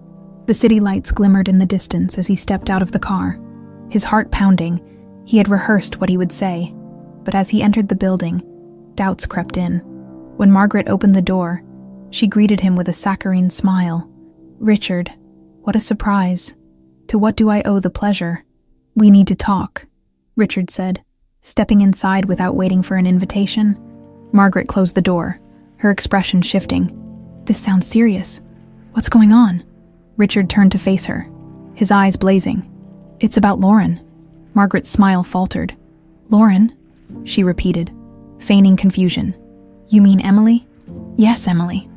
The city lights glimmered in the distance as he stepped out of the car. His heart pounding, he had rehearsed what he would say, but as he entered the building, doubts crept in. When Margaret opened the door, she greeted him with a saccharine smile. "Richard, what a surprise. To what do I owe the pleasure?" "We need to talk," Richard said, stepping inside without waiting for an invitation. Margaret closed the door, her expression shifting. "This sounds serious. What's going on?" Richard turned to face her, his eyes blazing. "It's about Lauren." Margaret's smile faltered. "Lauren?" she repeated, feigning confusion. "You mean Emily?" "Yes, Emily,"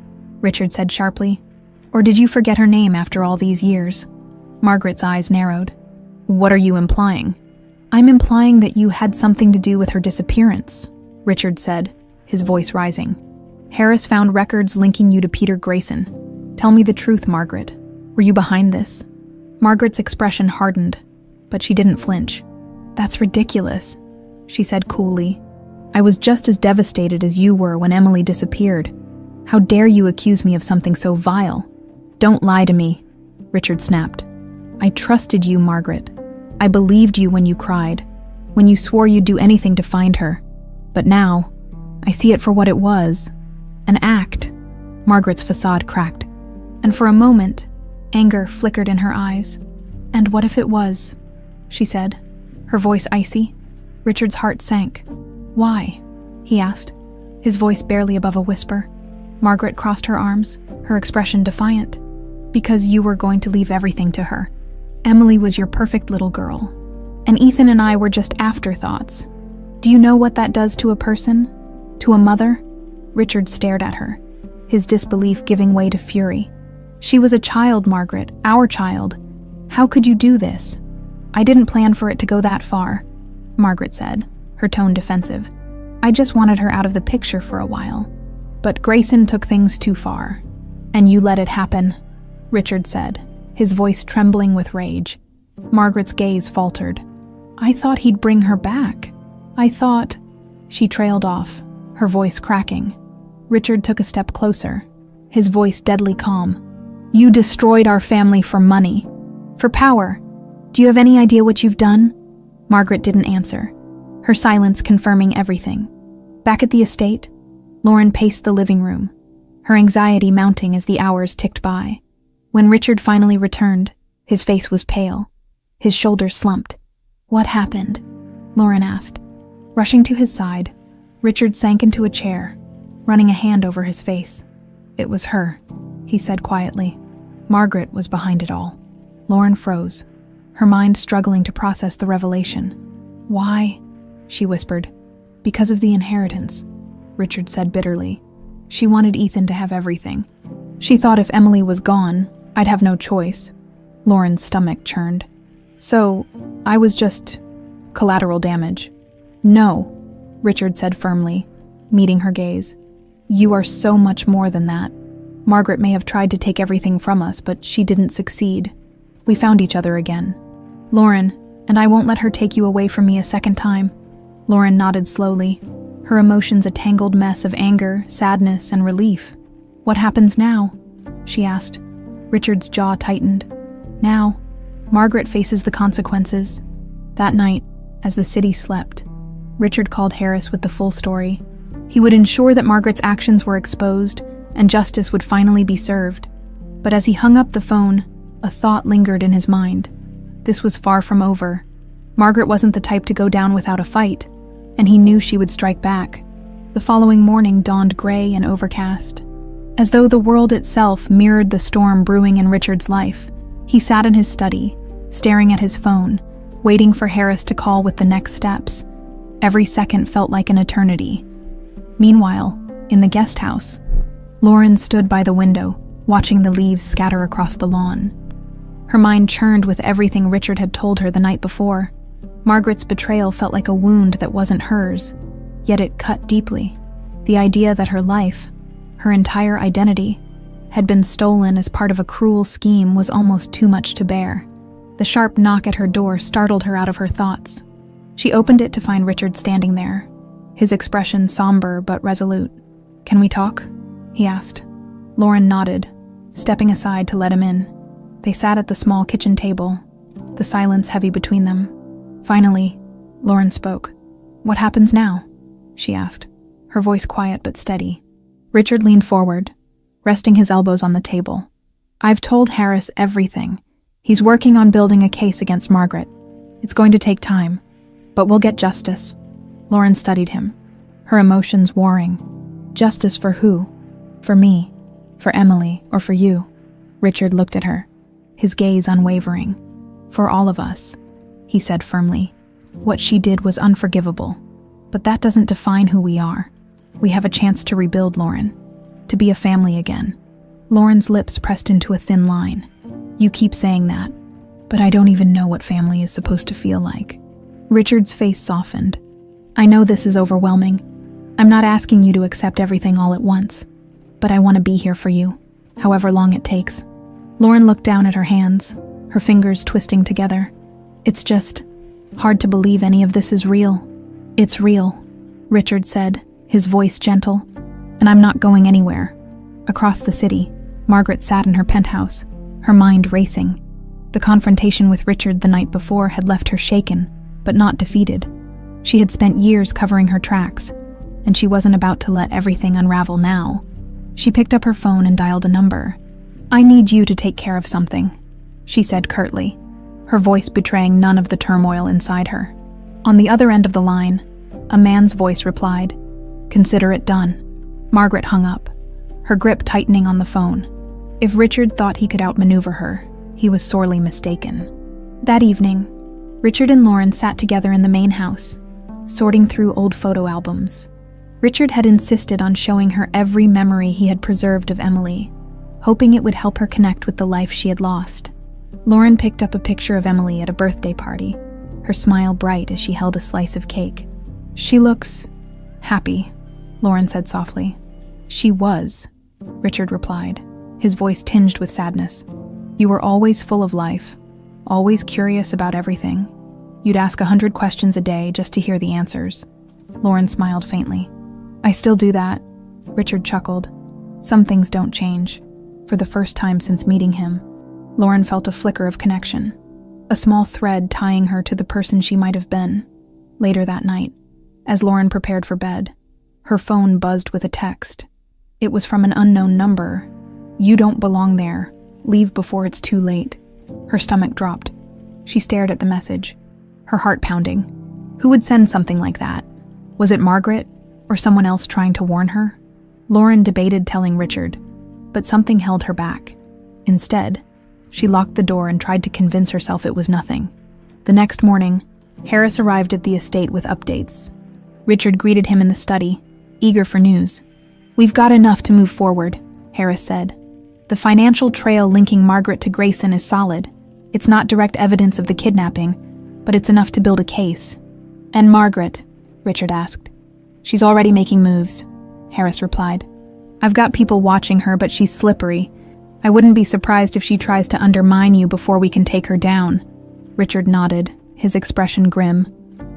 Richard said sharply. "Or did you forget her name after all these years?" Margaret's eyes narrowed. "What are you implying?" "I'm implying that you had something to do with her disappearance," Richard said, his voice rising. "Harris found records linking you to Peter Grayson. Tell me the truth, Margaret. Were you behind this?" Margaret's expression hardened, but she didn't flinch. "That's ridiculous," she said coolly. "I was just as devastated as you were when Emily disappeared. How dare you accuse me of something so vile?" "Don't lie to me," Richard snapped. "I trusted you, Margaret. I believed you when you cried, when you swore you'd do anything to find her. But now, I see it for what it was. An act." Margaret's facade cracked, and for a moment, anger flickered in her eyes. "And what if it was?" she said, her voice icy. Richard's heart sank. "Why?" he asked, his voice barely above a whisper. Margaret crossed her arms, her expression defiant. "Because you were going to leave everything to her. Emily was your perfect little girl. And Ethan and I were just afterthoughts. Do you know what that does to a person? To a mother?" Richard stared at her, his disbelief giving way to fury. "She was a child, Margaret, our child. How could you do this?" "I didn't plan for it to go that far," Margaret said, her tone defensive. "I just wanted her out of the picture for a while. But Grayson took things too far. And you let it happen," Richard said, his voice trembling with rage. Margaret's gaze faltered. "I thought he'd bring her back. I thought—" She trailed off, her voice cracking. Richard took a step closer, his voice deadly calm. "You destroyed our family for money. For power. Do you have any idea what you've done?" Margaret didn't answer, her silence confirming everything. Back at the estate, Lauren paced the living room, her anxiety mounting as the hours ticked by. When Richard finally returned, his face was pale, his shoulders slumped. "What happened?" Lauren asked. Rushing to his side, Richard sank into a chair, running a hand over his face. "It was her," he said quietly. "Margaret was behind it all." Lauren froze, her mind struggling to process the revelation. "Why?" she whispered. "Because of the inheritance," Richard said bitterly. "She wanted Ethan to have everything. She thought if Emily was gone, I'd have no choice." Lauren's stomach churned. "So, I was just collateral damage." "No," Richard said firmly, meeting her gaze. "You are so much more than that. Margaret may have tried to take everything from us, but she didn't succeed. We found each other again. Lauren, and I won't let her take you away from me a second time." Lauren nodded slowly, her emotions a tangled mess of anger, sadness, and relief. "What happens now?" she asked. Richard's jaw tightened. "Now, Margaret faces the consequences." That night, as the city slept, Richard called Harris with the full story. He would ensure that Margaret's actions were exposed and justice would finally be served. But as he hung up the phone, a thought lingered in his mind. This was far from over. Margaret wasn't the type to go down without a fight, and he knew she would strike back. The following morning dawned gray and overcast. As though the world itself mirrored the storm brewing in Richard's life, he sat in his study, staring at his phone, waiting for Harris to call with the next steps. Every second felt like an eternity. Meanwhile, in the guest house, Lauren stood by the window, watching the leaves scatter across the lawn. Her mind churned with everything Richard had told her the night before. Margaret's betrayal felt like a wound that wasn't hers, yet it cut deeply. The idea that her life, her entire identity, had been stolen as part of a cruel scheme was almost too much to bear. The sharp knock at her door startled her out of her thoughts. She opened it to find Richard standing there, his expression somber but resolute. "Can we talk?" he asked. Lauren nodded, stepping aside to let him in. They sat at the small kitchen table, the silence heavy between them. Finally, Lauren spoke. "What happens now?" she asked, her voice quiet but steady. Richard leaned forward, resting his elbows on the table. "I've told Harris everything. He's working on building a case against Margaret. It's going to take time, but we'll get justice." Lauren studied him, her emotions warring. Justice for who? For me? For Emily? Or for you? Richard looked at her, his gaze unwavering. "For all of us," he said firmly. "What she did was unforgivable, but that doesn't define who we are. We have a chance to rebuild, Lauren, to be a family again." Lauren's lips pressed into a thin line. "You keep saying that, but I don't even know what family is supposed to feel like." Richard's face softened. "I know this is overwhelming. I'm not asking you to accept everything all at once, but I want to be here for you, however long it takes." Lauren looked down at her hands, her fingers twisting together. "It's just hard to believe any of this is real." "It's real," Richard said, his voice gentle, "and I'm not going anywhere." Across the city, Margaret sat in her penthouse, her mind racing. The confrontation with Richard the night before had left her shaken, but not defeated. She had spent years covering her tracks, and she wasn't about to let everything unravel now. She picked up her phone and dialed a number. "I need you to take care of something," she said curtly, her voice betraying none of the turmoil inside her. On the other end of the line, a man's voice replied, "Consider it done." Margaret hung up, her grip tightening on the phone. If Richard thought he could outmaneuver her, he was sorely mistaken. That evening, Richard and Lauren sat together in the main house, sorting through old photo albums. Richard had insisted on showing her every memory he had preserved of Emily, hoping it would help her connect with the life she had lost. Lauren picked up a picture of Emily at a birthday party, her smile bright as she held a slice of cake. "She looks happy," Lauren said softly. "She was," Richard replied, his voice tinged with sadness. "You were always full of life, always curious about everything. You'd ask 100 questions a day just to hear the answers." Lauren smiled faintly. "I still do that," Richard chuckled. "Some things don't change." For the first time since meeting him, Lauren felt a flicker of connection, a small thread tying her to the person she might have been. Later that night, as Lauren prepared for bed, her phone buzzed with a text. It was from an unknown number. "You don't belong there. Leave before it's too late." Her stomach dropped. She stared at the message, her heart pounding. Who would send something like that? Was it Margaret, or someone else trying to warn her? Lauren debated telling Richard, but something held her back. Instead, she locked the door and tried to convince herself it was nothing. The next morning, Harris arrived at the estate with updates. Richard greeted him in the study, eager for news. "We've got enough to move forward," Harris said. "The financial trail linking Margaret to Grayson is solid. It's not direct evidence of the kidnapping, but it's enough to build a case." "And Margaret?" Richard asked. "She's already making moves," Harris replied. "I've got people watching her, but she's slippery. I wouldn't be surprised if she tries to undermine you before we can take her down." Richard nodded, his expression grim.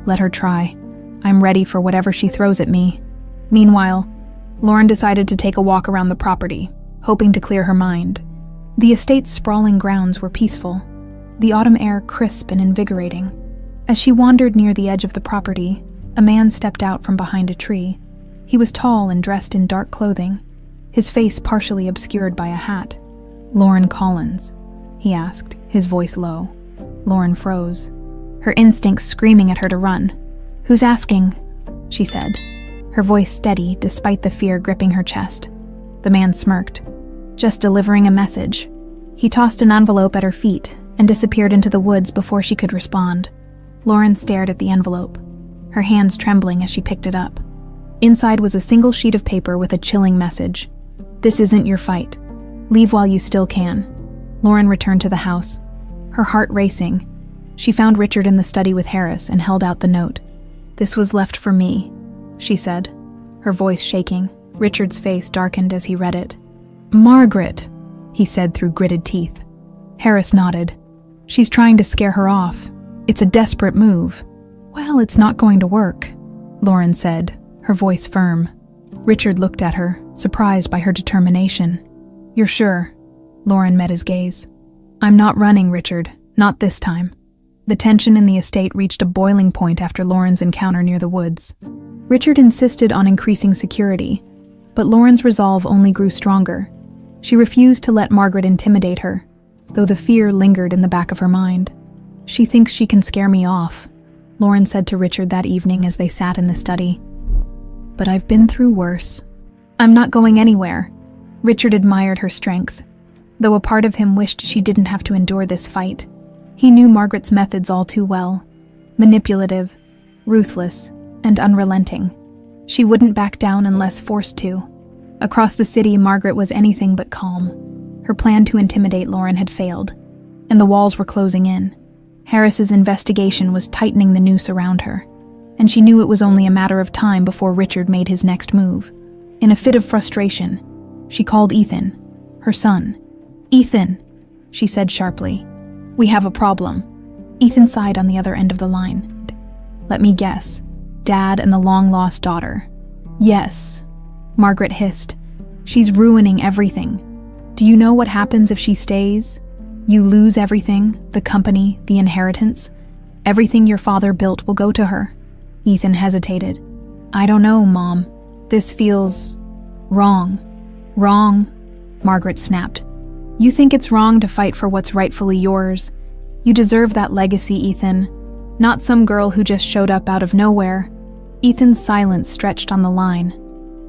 "Let her try. I'm ready for whatever she throws at me." Meanwhile, Lauren decided to take a walk around the property, hoping to clear her mind. The estate's sprawling grounds were peaceful, the autumn air crisp and invigorating. As she wandered near the edge of the property, a man stepped out from behind a tree. He was tall and dressed in dark clothing, his face partially obscured by a hat. "Lauren Collins?" he asked, his voice low. Lauren froze, her instincts screaming at her to run. "Who's asking?" she said, her voice steady despite the fear gripping her chest. The man smirked. "Just delivering a message." He tossed an envelope at her feet and disappeared into the woods before she could respond. Lauren stared at the envelope, her hands trembling as she picked it up. Inside was a single sheet of paper with a chilling message. "This isn't your fight. Leave while you still can." Lauren returned to the house, her heart racing. She found Richard in the study with Harris and held out the note. "This was left for me," she said, her voice shaking. Richard's face darkened as he read it. "Margaret," he said through gritted teeth. Harris nodded. "She's trying to scare her off. It's a desperate move." "Well, it's not going to work," Lauren said, her voice firm. Richard looked at her, surprised by her determination. "You're sure?" Lauren met his gaze. "I'm not running, Richard. Not this time." The tension in the estate reached a boiling point after Lauren's encounter near the woods. Richard insisted on increasing security, but Lauren's resolve only grew stronger. She refused to let Margaret intimidate her, though the fear lingered in the back of her mind. "She thinks she can scare me off," Lauren said to Richard that evening as they sat in the study. "But I've been through worse. I'm not going anywhere." Richard admired her strength, though a part of him wished she didn't have to endure this fight. He knew Margaret's methods all too well. Manipulative, ruthless, and unrelenting. She wouldn't back down unless forced to. Across the city, Margaret was anything but calm. Her plan to intimidate Lauren had failed, and the walls were closing in. Harris's investigation was tightening the noose around her, and she knew it was only a matter of time before Richard made his next move. In a fit of frustration, she called Ethan, her son. "Ethan," she said sharply, "we have a problem." Ethan sighed on the other end of the line. "Let me guess. Dad and the long-lost daughter." "Yes," Margaret hissed. "She's ruining everything. Do you know what happens if she stays? You lose everything, the company, the inheritance. Everything your father built will go to her." Ethan hesitated. "I don't know, Mom. This feels wrong." "Wrong?" Margaret snapped. "You think it's wrong to fight for what's rightfully yours. You deserve that legacy, Ethan. Not some girl who just showed up out of nowhere." Ethan's silence stretched on the line.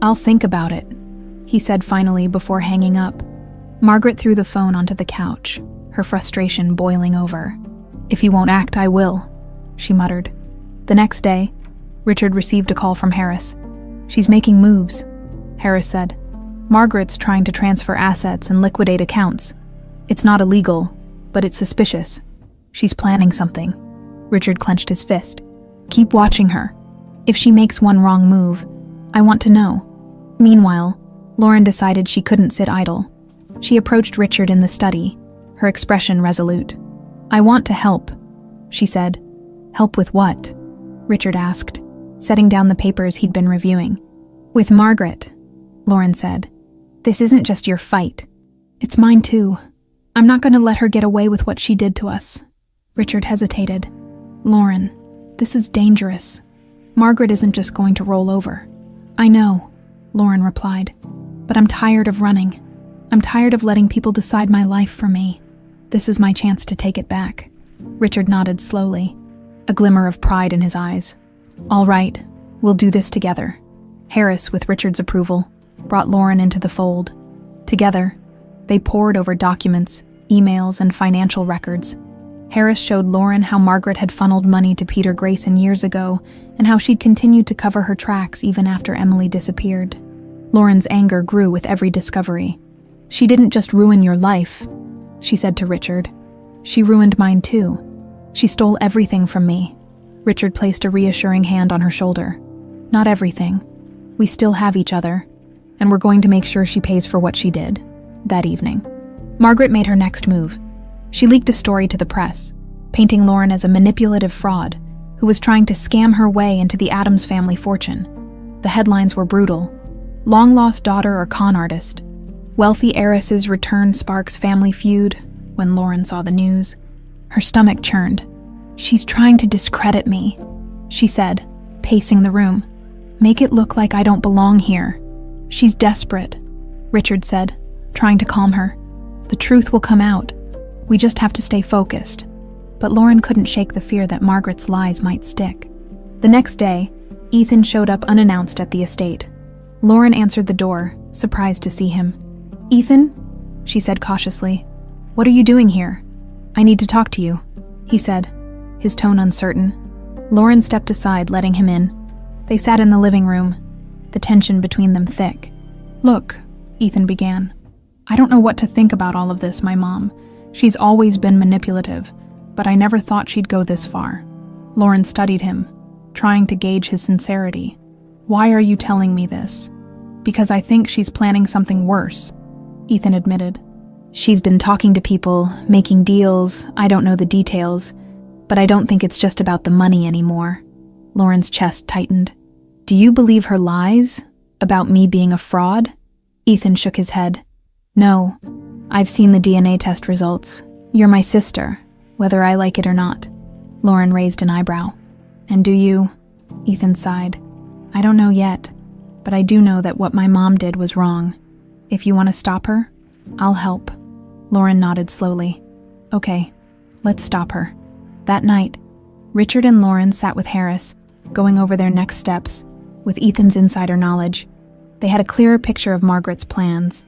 "I'll think about it," he said finally before hanging up. Margaret threw the phone onto the couch, her frustration boiling over. "If you won't act, I will," she muttered. The next day, Richard received a call from Harris. "She's making moves," Harris said. "Margaret's trying to transfer assets and liquidate accounts. It's not illegal, but it's suspicious. She's planning something." Richard clenched his fist. "Keep watching her. If she makes one wrong move, I want to know." Meanwhile, Lauren decided she couldn't sit idle. She approached Richard in the study, her expression resolute. "I want to help," she said. "Help with what?" Richard asked, setting down the papers he'd been reviewing. "With Margaret," Lauren said. "This isn't just your fight. It's mine too. I'm not going to let her get away with what she did to us." Richard hesitated. "Lauren, this is dangerous. Margaret isn't just going to roll over." "I know," Lauren replied, "but I'm tired of running. I'm tired of letting people decide my life for me. This is my chance to take it back." Richard nodded slowly, a glimmer of pride in his eyes. "All right, we'll do this together." Harris, with Richard's approval, brought Lauren into the fold. Together, they pored over documents, emails, and financial records. Harris showed Lauren how Margaret had funneled money to Peter Grayson years ago and how she'd continued to cover her tracks even after Emily disappeared. Lauren's anger grew with every discovery. "She didn't just ruin your life," she said to Richard. "She ruined mine too. She stole everything from me." Richard placed a reassuring hand on her shoulder. "Not everything. We still have each other, and we're going to make sure she pays for what she did." That evening, Margaret made her next move. She leaked a story to the press, painting Lauren as a manipulative fraud who was trying to scam her way into the Addams family fortune. The headlines were brutal. "Long-lost daughter or con artist. Wealthy heiress's return sparks family feud." When Lauren saw the news, her stomach churned. "She's trying to discredit me," she said, pacing the room. "Make it look like I don't belong here. She's desperate." Richard said, trying to calm her. "The truth will come out. We just have to stay focused." But Lauren couldn't shake the fear that Margaret's lies might stick. The next day, Ethan showed up unannounced at the estate. Lauren answered the door, surprised to see him. "Ethan?" she said cautiously. "What are you doing here?" "I need to talk to you," he said, his tone uncertain. Lauren stepped aside, letting him in. They sat in the living room, the tension between them thick. "Look," Ethan began. "I don't know what to think about all of this, my mom. She's always been manipulative, but I never thought she'd go this far." Lauren studied him, trying to gauge his sincerity. "Why are you telling me this?" "Because I think she's planning something worse," Ethan admitted. "She's been talking to people, making deals. I don't know the details, but I don't think it's just about the money anymore." Lauren's chest tightened. "Do you believe her lies? About me being a fraud?" Ethan shook his head. "No. I've seen the DNA test results. You're my sister, whether I like it or not." Lauren raised an eyebrow. "And do you?" Ethan sighed. "I don't know yet, but I do know that what my mom did was wrong. If you want to stop her, I'll help." Lauren nodded slowly. "Okay, let's stop her." That night, Richard and Lauren sat with Harris, going over their next steps, with Ethan's insider knowledge. They had a clearer picture of Margaret's plans.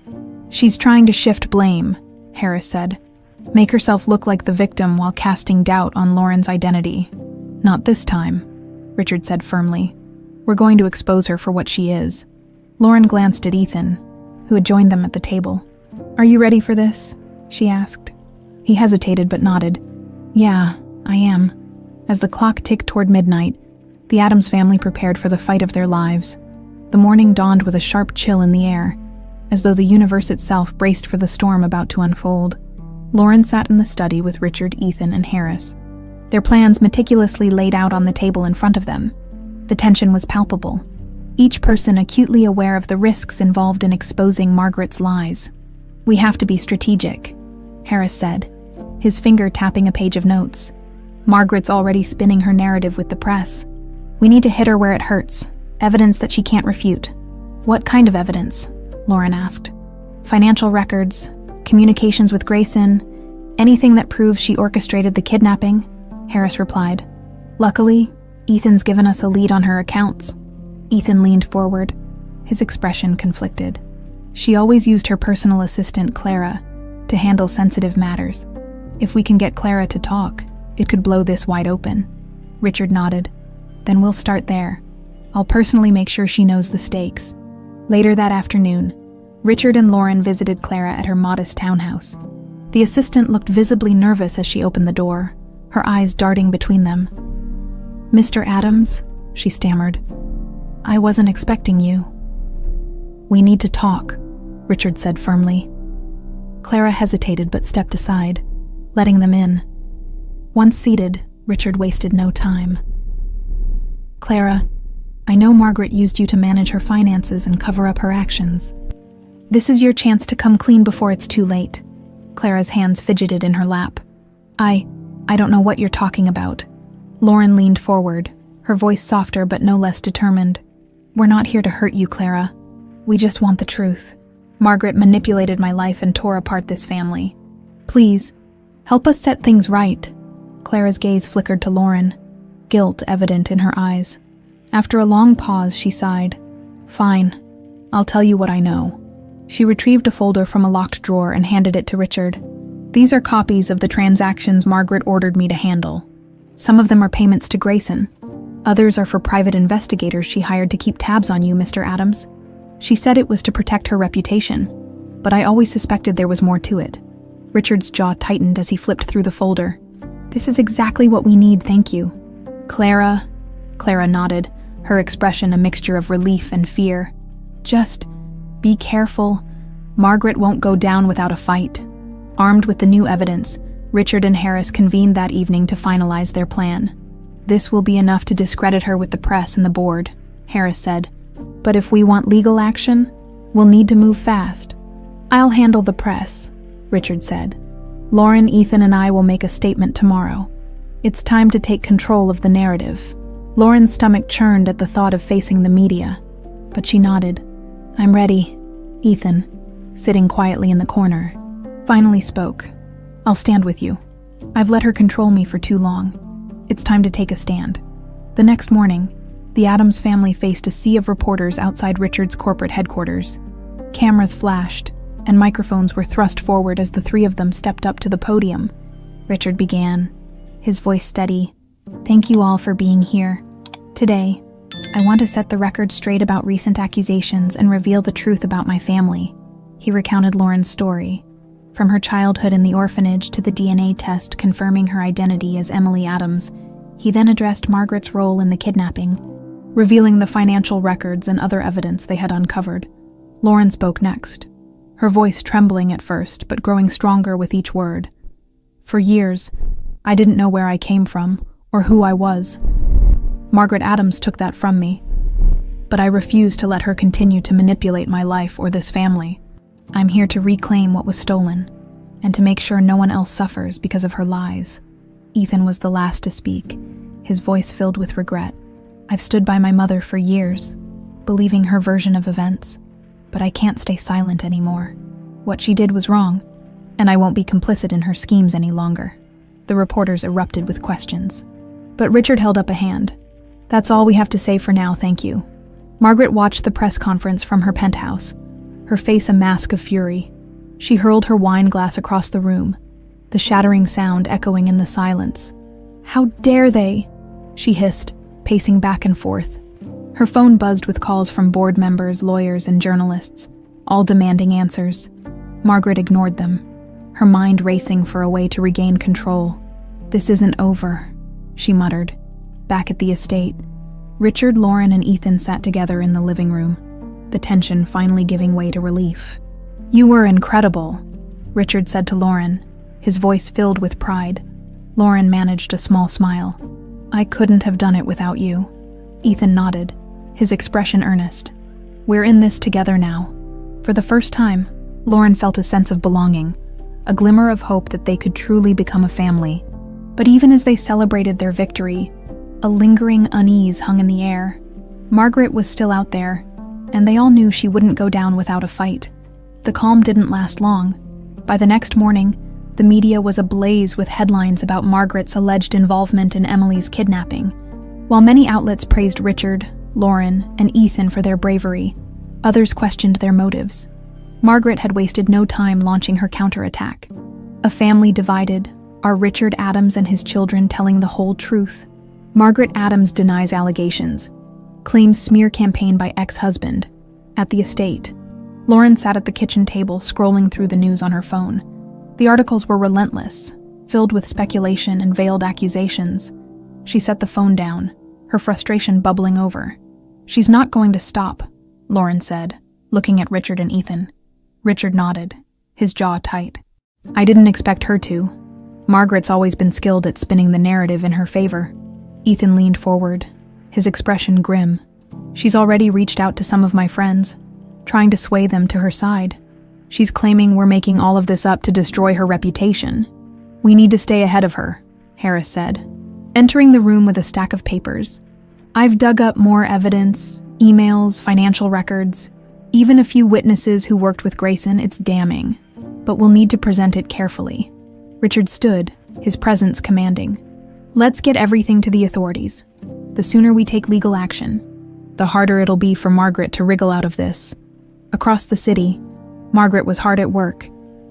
"She's trying to shift blame," Harris said. "Make herself look like the victim while casting doubt on Lauren's identity." "Not this time," Richard said firmly. "We're going to expose her for what she is." Lauren glanced at Ethan, who had joined them at the table. "Are you ready for this?" she asked. He hesitated but nodded. "Yeah, I am." As the clock ticked toward midnight, the Addams family prepared for the fight of their lives. The morning dawned with a sharp chill in the air, as though the universe itself braced for the storm about to unfold. Lauren sat in the study with Richard, Ethan, and Harris, their plans meticulously laid out on the table in front of them. The tension was palpable, each person acutely aware of the risks involved in exposing Margaret's lies. "We have to be strategic," Harris said, his finger tapping a page of notes. "Margaret's already spinning her narrative with the press. We need to hit her where it hurts, evidence that she can't refute." "What kind of evidence?" Lauren asked. "Financial records, communications with Grayson, anything that proves she orchestrated the kidnapping," Harris replied. "Luckily, Ethan's given us a lead on her accounts." Ethan leaned forward, his expression conflicted. "She always used her personal assistant, Clara, to handle sensitive matters. If we can get Clara to talk, it could blow this wide open." Richard nodded. "Then we'll start there. I'll personally make sure she knows the stakes." Later that afternoon, Richard and Lauren visited Clara at her modest townhouse. The assistant looked visibly nervous as she opened the door, her eyes darting between them. "Mr. Addams," she stammered, "I wasn't expecting you." "We need to talk," Richard said firmly. Clara hesitated but stepped aside, letting them in. Once seated, Richard wasted no time. "Clara, I know Margaret used you to manage her finances and cover up her actions. This is your chance to come clean before it's too late." Clara's hands fidgeted in her lap. I don't know what you're talking about." Lauren leaned forward, her voice softer but no less determined. "We're not here to hurt you, Clara. We just want the truth. Margaret manipulated my life and tore apart this family. Please, help us set things right." Clara's gaze flickered to Lauren, guilt evident in her eyes. After a long pause, she sighed. "Fine, I'll tell you what I know." She retrieved a folder from a locked drawer and handed it to Richard. "These are copies of the transactions Margaret ordered me to handle. Some of them are payments to Grayson. Others are for private investigators she hired to keep tabs on you, Mr. Addams. She said it was to protect her reputation, but I always suspected there was more to it." Richard's jaw tightened as he flipped through the folder. "This is exactly what we need, thank you." Clara nodded, her expression a mixture of relief and fear. "Just be careful. Margaret won't go down without a fight." Armed with the new evidence, Richard and Harris convened that evening to finalize their plan. "This will be enough to discredit her with the press and the board," Harris said. "But if we want legal action, we'll need to move fast." "I'll handle the press," Richard said. "Lauren, Ethan, and I will make a statement tomorrow. It's time to take control of the narrative." Lauren's stomach churned at the thought of facing the media, but she nodded. "I'm ready, Ethan." sitting quietly in the corner, finally spoke. "I'll stand with you. I've let her control me for too long. It's time to take a stand." The next morning, the Adams family faced a sea of reporters outside Richard's corporate headquarters. Cameras flashed, and microphones were thrust forward as the three of them stepped up to the podium. Richard began, his voice steady. "Thank you all for being here. Today, I want to set the record straight about recent accusations and reveal the truth about my family." He recounted Lauren's story, from her childhood in the orphanage to the DNA test confirming her identity as Emily Adams. He then addressed Margaret's role in the kidnapping, revealing the financial records and other evidence they had uncovered. Lauren spoke next, her voice trembling at first but growing stronger with each word. "For years, I didn't know where I came from or who I was. Margaret Adams took that from me, but I refused to let her continue to manipulate my life or this family. I'm here to reclaim what was stolen and to make sure no one else suffers because of her lies." Ethan was the last to speak, his voice filled with regret. "I've stood by my mother for years, believing her version of events, but I can't stay silent anymore. What she did was wrong, and I won't be complicit in her schemes any longer." The reporters erupted with questions, but Richard held up a hand. "That's all we have to say for now, thank you." Margaret watched the press conference from her penthouse, her face a mask of fury. She hurled her wine glass across the room, the shattering sound echoing in the silence. "How dare they?" she hissed, pacing back and forth. Her phone buzzed with calls from board members, lawyers, and journalists, all demanding answers. Margaret ignored them, her mind racing for a way to regain control. "This isn't over," she muttered. Back at the estate, Richard, Lauren, and Ethan sat together in the living room, the tension finally giving way to relief. "You were incredible," Richard said to Lauren, his voice filled with pride. Lauren managed a small smile. "I couldn't have done it without you." Ethan nodded, his expression earnest. "We're in this together now." For the first time, Lauren felt a sense of belonging, a glimmer of hope that they could truly become a family. But even as they celebrated their victory, a lingering unease hung in the air. Margaret was still out there, and they all knew she wouldn't go down without a fight. The calm didn't last long. By the next morning, the media was ablaze with headlines about Margaret's alleged involvement in Emily's kidnapping. While many outlets praised Richard, Lauren, and Ethan for their bravery, others questioned their motives. Margaret had wasted no time launching her counterattack. A family divided, are Richard Adams and his children telling the whole truth? Margaret Adams denies allegations, claims smear campaign by ex-husband. At the estate, Lauren sat at the kitchen table scrolling through the news on her phone. The articles were relentless, filled with speculation and veiled accusations. She set the phone down, her frustration bubbling over. "She's not going to stop," Lauren said, looking at Richard and Ethan. Richard nodded, his jaw tight. "I didn't expect her to. Margaret's always been skilled at spinning the narrative in her favor." Ethan leaned forward, his expression grim. "She's already reached out to some of my friends, trying to sway them to her side. She's claiming we're making all of this up to destroy her reputation. We need to stay ahead of her," Harris said, entering the room with a stack of papers. "I've dug up more evidence, emails, financial records, even a few witnesses who worked with Grayson. It's damning, but we'll need to present it carefully." Richard stood, his presence commanding. "Let's get everything to the authorities. The sooner we take legal action, the harder it'll be for Margaret to wriggle out of this." Across the city, Margaret was hard at work.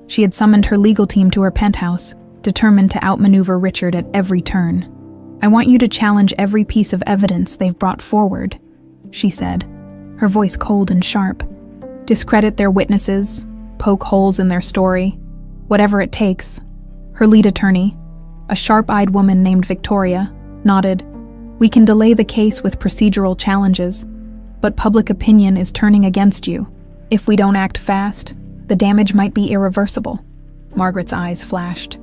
She had summoned her legal team to her penthouse, determined to outmaneuver Richard at every turn. "I want you to challenge every piece of evidence they've brought forward," she said, her voice cold and sharp. "Discredit their witnesses, poke holes in their story, whatever it takes." Her lead attorney, a sharp-eyed woman named Victoria, nodded. "We can delay the case with procedural challenges, but public opinion is turning against you. If we don't act fast, the damage might be irreversible." Margaret's eyes flashed.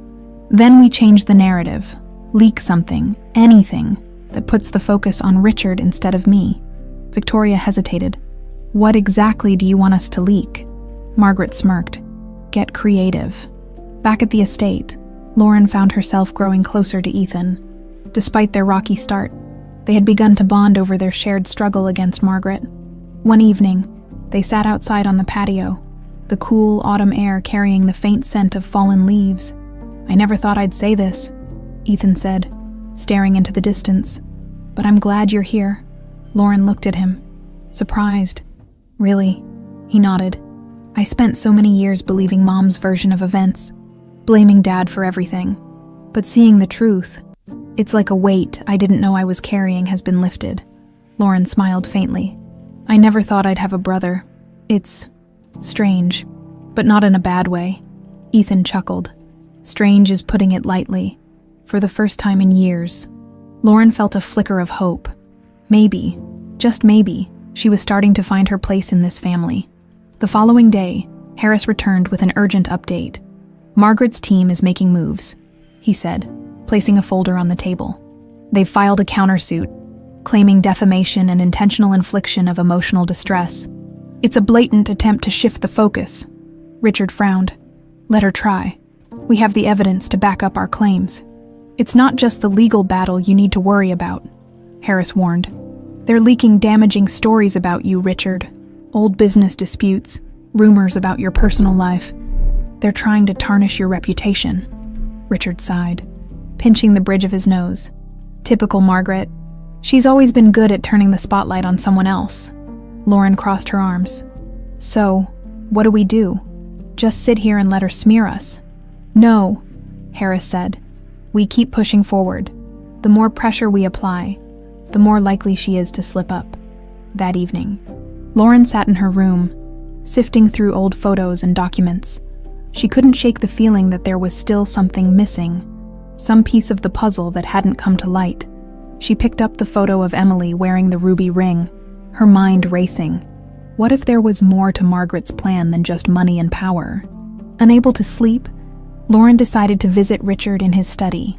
"Then we change the narrative, leak something, anything, that puts the focus on Richard instead of me." Victoria hesitated. "What exactly do you want us to leak?" Margaret smirked. "Get creative." Back at the estate, Lauren found herself growing closer to Ethan. Despite their rocky start, they had begun to bond over their shared struggle against Margaret. One evening, they sat outside on the patio, the cool autumn air carrying the faint scent of fallen leaves. "I never thought I'd say this," Ethan said, staring into the distance. "But I'm glad you're here." Lauren looked at him, surprised. "Really?" He nodded. "I spent so many years believing Mom's version of events, blaming Dad for everything. But seeing the truth, it's like a weight I didn't know I was carrying has been lifted." Lauren smiled faintly. "I never thought I'd have a brother. It's strange, but not in a bad way." Ethan chuckled. "Strange is putting it lightly. For the first time in years." Lauren felt a flicker of hope. Maybe, just maybe, she was starting to find her place in this family. The following day, Harris returned with an urgent update. "Margaret's team is making moves," he said, placing a folder on the table. "They've filed a countersuit, claiming defamation and intentional infliction of emotional distress. It's a blatant attempt to shift the focus." Richard frowned. "Let her try. We have the evidence to back up our claims." "It's not just the legal battle you need to worry about," Harris warned. "They're leaking damaging stories about you, Richard. Old business disputes, rumors about your personal life. They're trying to tarnish your reputation." Richard sighed, pinching the bridge of his nose. "Typical Margaret. She's always been good at turning the spotlight on someone else." Lauren crossed her arms. "So, what do we do? Just sit here and let her smear us?" "No," Harris said. "We keep pushing forward. The more pressure we apply, the more likely she is to slip up." That evening, Lauren sat in her room, sifting through old photos and documents. She couldn't shake the feeling that there was still something missing, some piece of the puzzle that hadn't come to light. She picked up the photo of Emily wearing the ruby ring, her mind racing. What if there was more to Margaret's plan than just money and power? Unable to sleep, Lauren decided to visit Richard in his study.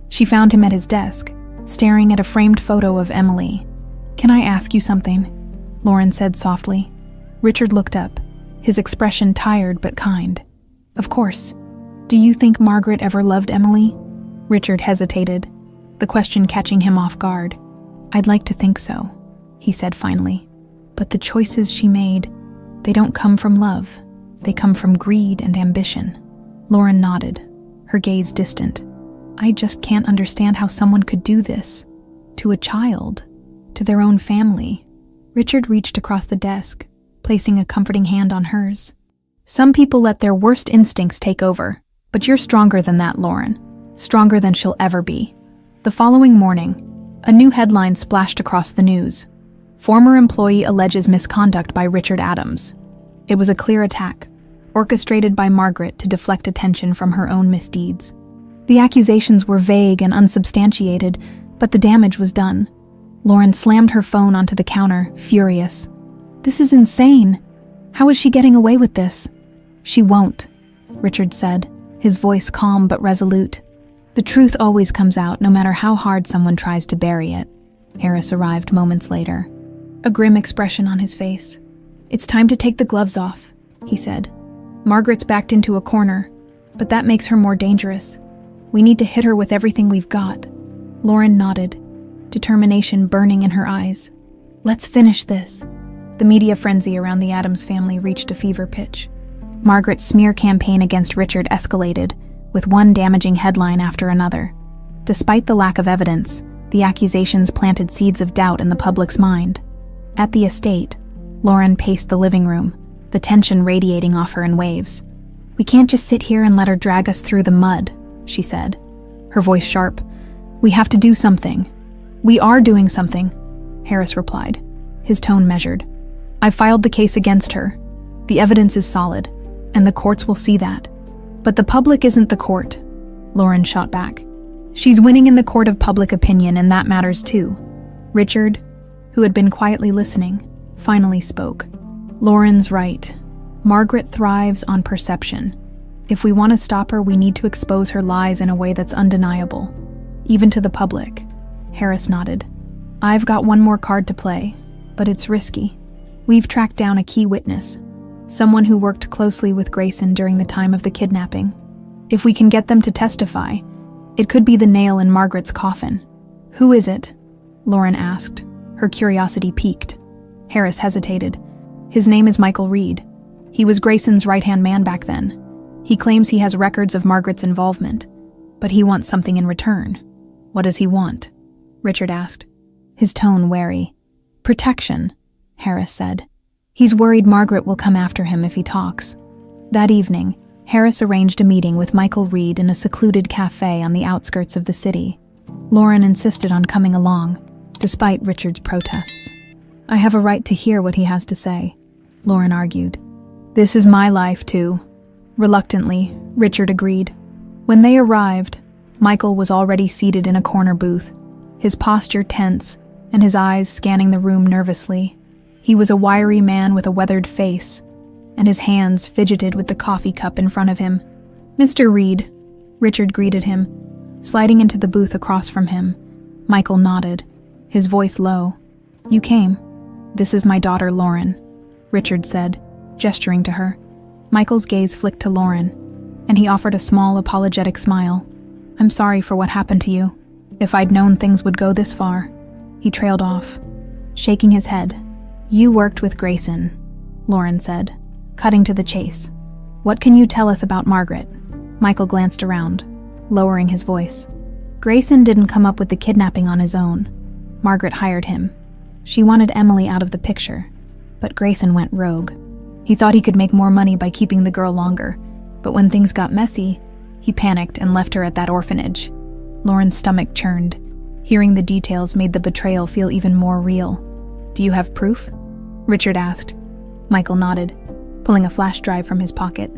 She found him at his desk, staring at a framed photo of Emily. "Can I ask you something?" Lauren said softly. Richard looked up, his expression tired but kind. "Of course. Do you think Margaret ever loved Emily?" Richard hesitated, the question catching him off guard. "I'd like to think so," he said finally. "But the choices she made, they don't come from love. They come from greed and ambition." Lauren nodded, her gaze distant. "I just can't understand how someone could do this. To a child. To their own family." Richard reached across the desk, placing a comforting hand on hers. "Some people let their worst instincts take over, but you're stronger than that, Lauren. Stronger than she'll ever be." The following morning, a new headline splashed across the news. "Former employee alleges misconduct by Richard Adams." It was a clear attack, orchestrated by Margaret to deflect attention from her own misdeeds. The accusations were vague and unsubstantiated, but the damage was done. Lauren slammed her phone onto the counter, furious. "This is insane. How is she getting away with this?" "She won't," Richard said, his voice calm but resolute. "The truth always comes out, no matter how hard someone tries to bury it." Harris arrived moments later, a grim expression on his face. "It's time to take the gloves off," he said. "Margaret's backed into a corner, but that makes her more dangerous. We need to hit her with everything we've got." Lauren nodded, determination burning in her eyes. "Let's finish this." The media frenzy around the Adams family reached a fever pitch. Margaret's smear campaign against Richard escalated, with one damaging headline after another. Despite the lack of evidence, the accusations planted seeds of doubt in the public's mind. At the estate, Lauren paced the living room, the tension radiating off her in waves. "We can't just sit here and let her drag us through the mud," she said, her voice sharp. "We have to do something." "We are doing something," Harris replied, his tone measured. "I've filed the case against her. The evidence is solid, and the courts will see that." "But the public isn't the court," Lauren shot back. "She's winning in the court of public opinion, and that matters too." Richard, who had been quietly listening, finally spoke. "Lauren's right. Margaret thrives on perception. If we want to stop her, we need to expose her lies in a way that's undeniable, even to the public." Harris nodded. "I've got one more card to play, but it's risky. We've tracked down a key witness, someone who worked closely with Grayson during the time of the kidnapping. If we can get them to testify, it could be the nail in Margaret's coffin." "Who is it?" Lauren asked, her curiosity piqued. Harris hesitated. "His name is Michael Reed. He was Grayson's right-hand man back then. He claims he has records of Margaret's involvement, but he wants something in return. What does he want? Richard asked, his tone wary. Protection, Harris said. He's worried Margaret will come after him if he talks. That evening, Harris arranged a meeting with Michael Reed in a secluded cafe on the outskirts of the city. Lauren insisted on coming along, despite Richard's protests. I have a right to hear what he has to say, Lauren argued. This is my life, too. Reluctantly, Richard agreed. When they arrived, Michael was already seated in a corner booth, his posture tense and his eyes scanning the room nervously. He was a wiry man with a weathered face, and his hands fidgeted with the coffee cup in front of him. Mr. Reed, Richard greeted him, sliding into the booth across from him. Michael nodded, his voice low. You came. This is my daughter, Lauren, Richard said, gesturing to her. Michael's gaze flicked to Lauren, and he offered a small, apologetic smile. I'm sorry for what happened to you. If I'd known things would go this far. He trailed off, shaking his head. You worked with Grayson, Lauren said, cutting to the chase. What can you tell us about Margaret? Michael glanced around, lowering his voice. Grayson didn't come up with the kidnapping on his own. Margaret hired him. She wanted Emily out of the picture, but Grayson went rogue. He thought he could make more money by keeping the girl longer, but when things got messy, he panicked and left her at that orphanage. Lauren's stomach churned. Hearing the details made the betrayal feel even more real. Do you have proof? Richard asked. Michael nodded, pulling a flash drive from his pocket.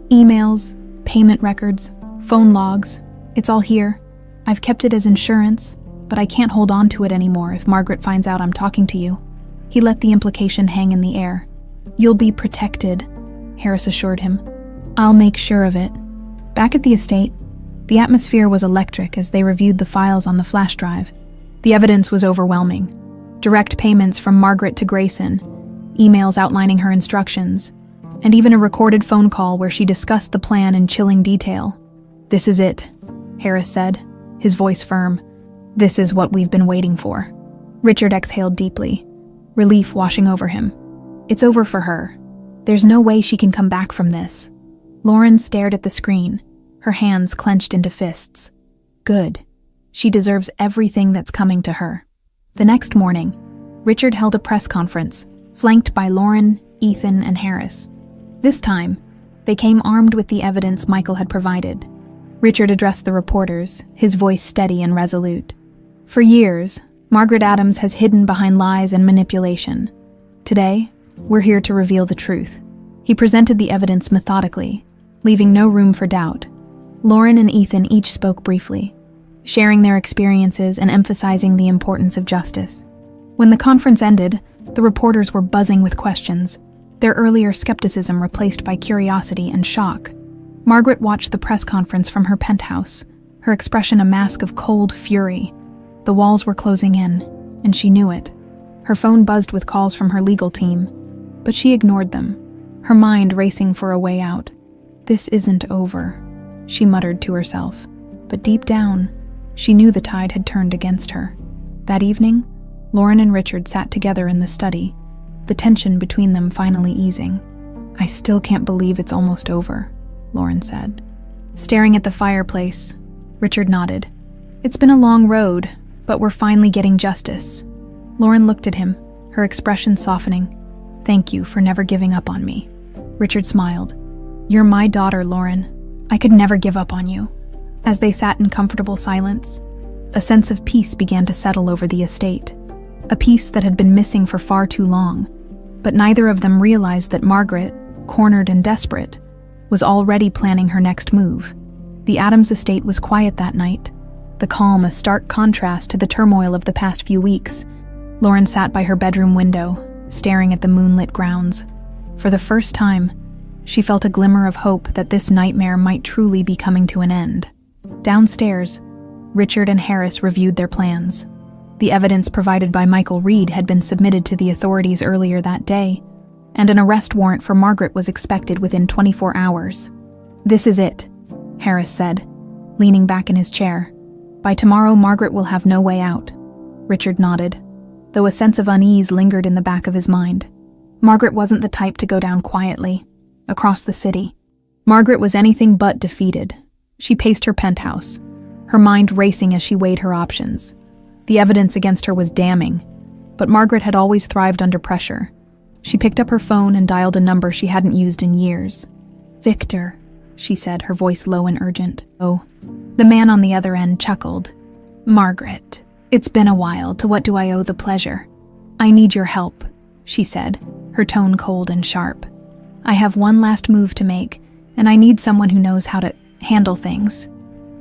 Emails, payment records, phone logs. It's all here. I've kept it as insurance, but I can't hold on to it anymore if Margaret finds out I'm talking to you. He let the implication hang in the air. You'll be protected, Harris assured him. I'll make sure of it. Back at the estate, the atmosphere was electric as they reviewed the files on the flash drive. The evidence was overwhelming. Direct payments from Margaret to Grayson, emails outlining her instructions, and even a recorded phone call where she discussed the plan in chilling detail. This is it, Harris said, his voice firm. This is what we've been waiting for. Richard exhaled deeply, relief washing over him. It's over for her. There's no way she can come back from this. Lauren stared at the screen, her hands clenched into fists. Good. She deserves everything that's coming to her. The next morning, Richard held a press conference, flanked by Lauren, Ethan, and Harris. This time, they came armed with the evidence Michael had provided. Richard addressed the reporters, his voice steady and resolute. For years, Margaret Adams has hidden behind lies and manipulation. Today, we're here to reveal the truth. He presented the evidence methodically, leaving no room for doubt. Lauren and Ethan each spoke briefly, sharing their experiences and emphasizing the importance of justice. When the conference ended, the reporters were buzzing with questions, their earlier skepticism replaced by curiosity and shock. Margaret watched the press conference from her penthouse, her expression a mask of cold fury. The walls were closing in, and she knew it. Her phone buzzed with calls from her legal team, but she ignored them, her mind racing for a way out. This isn't over, she muttered to herself, but deep down, she knew the tide had turned against her. That evening, Lauren and Richard sat together in the study, the tension between them finally easing. I still can't believe it's almost over, Lauren said. Staring at the fireplace, Richard nodded. It's been a long road, but we're finally getting justice. Lauren looked at him, her expression softening. Thank you for never giving up on me. Richard smiled. You're my daughter, Lauren. I could never give up on you. As they sat in comfortable silence, a sense of peace began to settle over the estate, a peace that had been missing for far too long. But neither of them realized that Margaret, cornered and desperate, was already planning her next move. The Adams estate was quiet that night, the calm a stark contrast to the turmoil of the past few weeks. Lauren sat by her bedroom window, staring at the moonlit grounds. For the first time, she felt a glimmer of hope that this nightmare might truly be coming to an end. Downstairs, Richard and Harris reviewed their plans. The evidence provided by Michael Reed had been submitted to the authorities earlier that day, and an arrest warrant for Margaret was expected within 24 hours. This is it, Harris said, leaning back in his chair. By tomorrow, Margaret will have no way out. Richard nodded, though a sense of unease lingered in the back of his mind. Margaret wasn't the type to go down quietly. across the city. Margaret was anything but defeated. She paced her penthouse, her mind racing as she weighed her options. The evidence against her was damning, but Margaret had always thrived under pressure. She picked up her phone and dialed a number she hadn't used in years. "Victor," she said, her voice low and urgent. "Oh." The man on the other end chuckled. "Margaret, it's been a while. To what do I owe the pleasure?" "I need your help," she said, her tone cold and sharp. "I have one last move to make, and I need someone who knows how to handle things."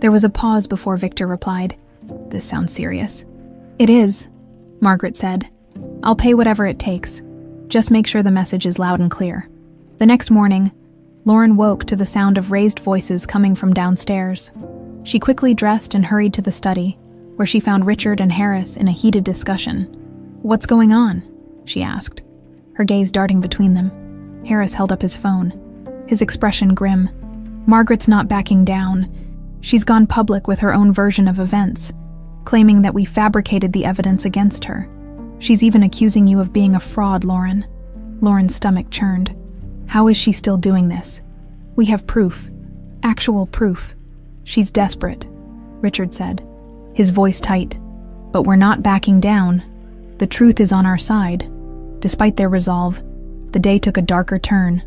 There was a pause before Victor replied. "This sounds serious." "It is," Margaret said. "I'll pay whatever it takes. Just make sure the message is loud and clear." The next morning, Lauren woke to the sound of raised voices coming from downstairs. She quickly dressed and hurried to the study, where she found Richard and Harris in a heated discussion. "What's going on?" she asked, her gaze darting between them. Harris held up his phone, his expression grim. "Margaret's not backing down. She's gone public with her own version of events, claiming that we fabricated the evidence against her. She's even accusing you of being a fraud, Lauren." Lauren's stomach churned. "How is she still doing this? We have proof. Actual proof." "She's desperate," Richard said, his voice tight. "But we're not backing down. The truth is on our side." Despite their resolve, the day took a darker turn.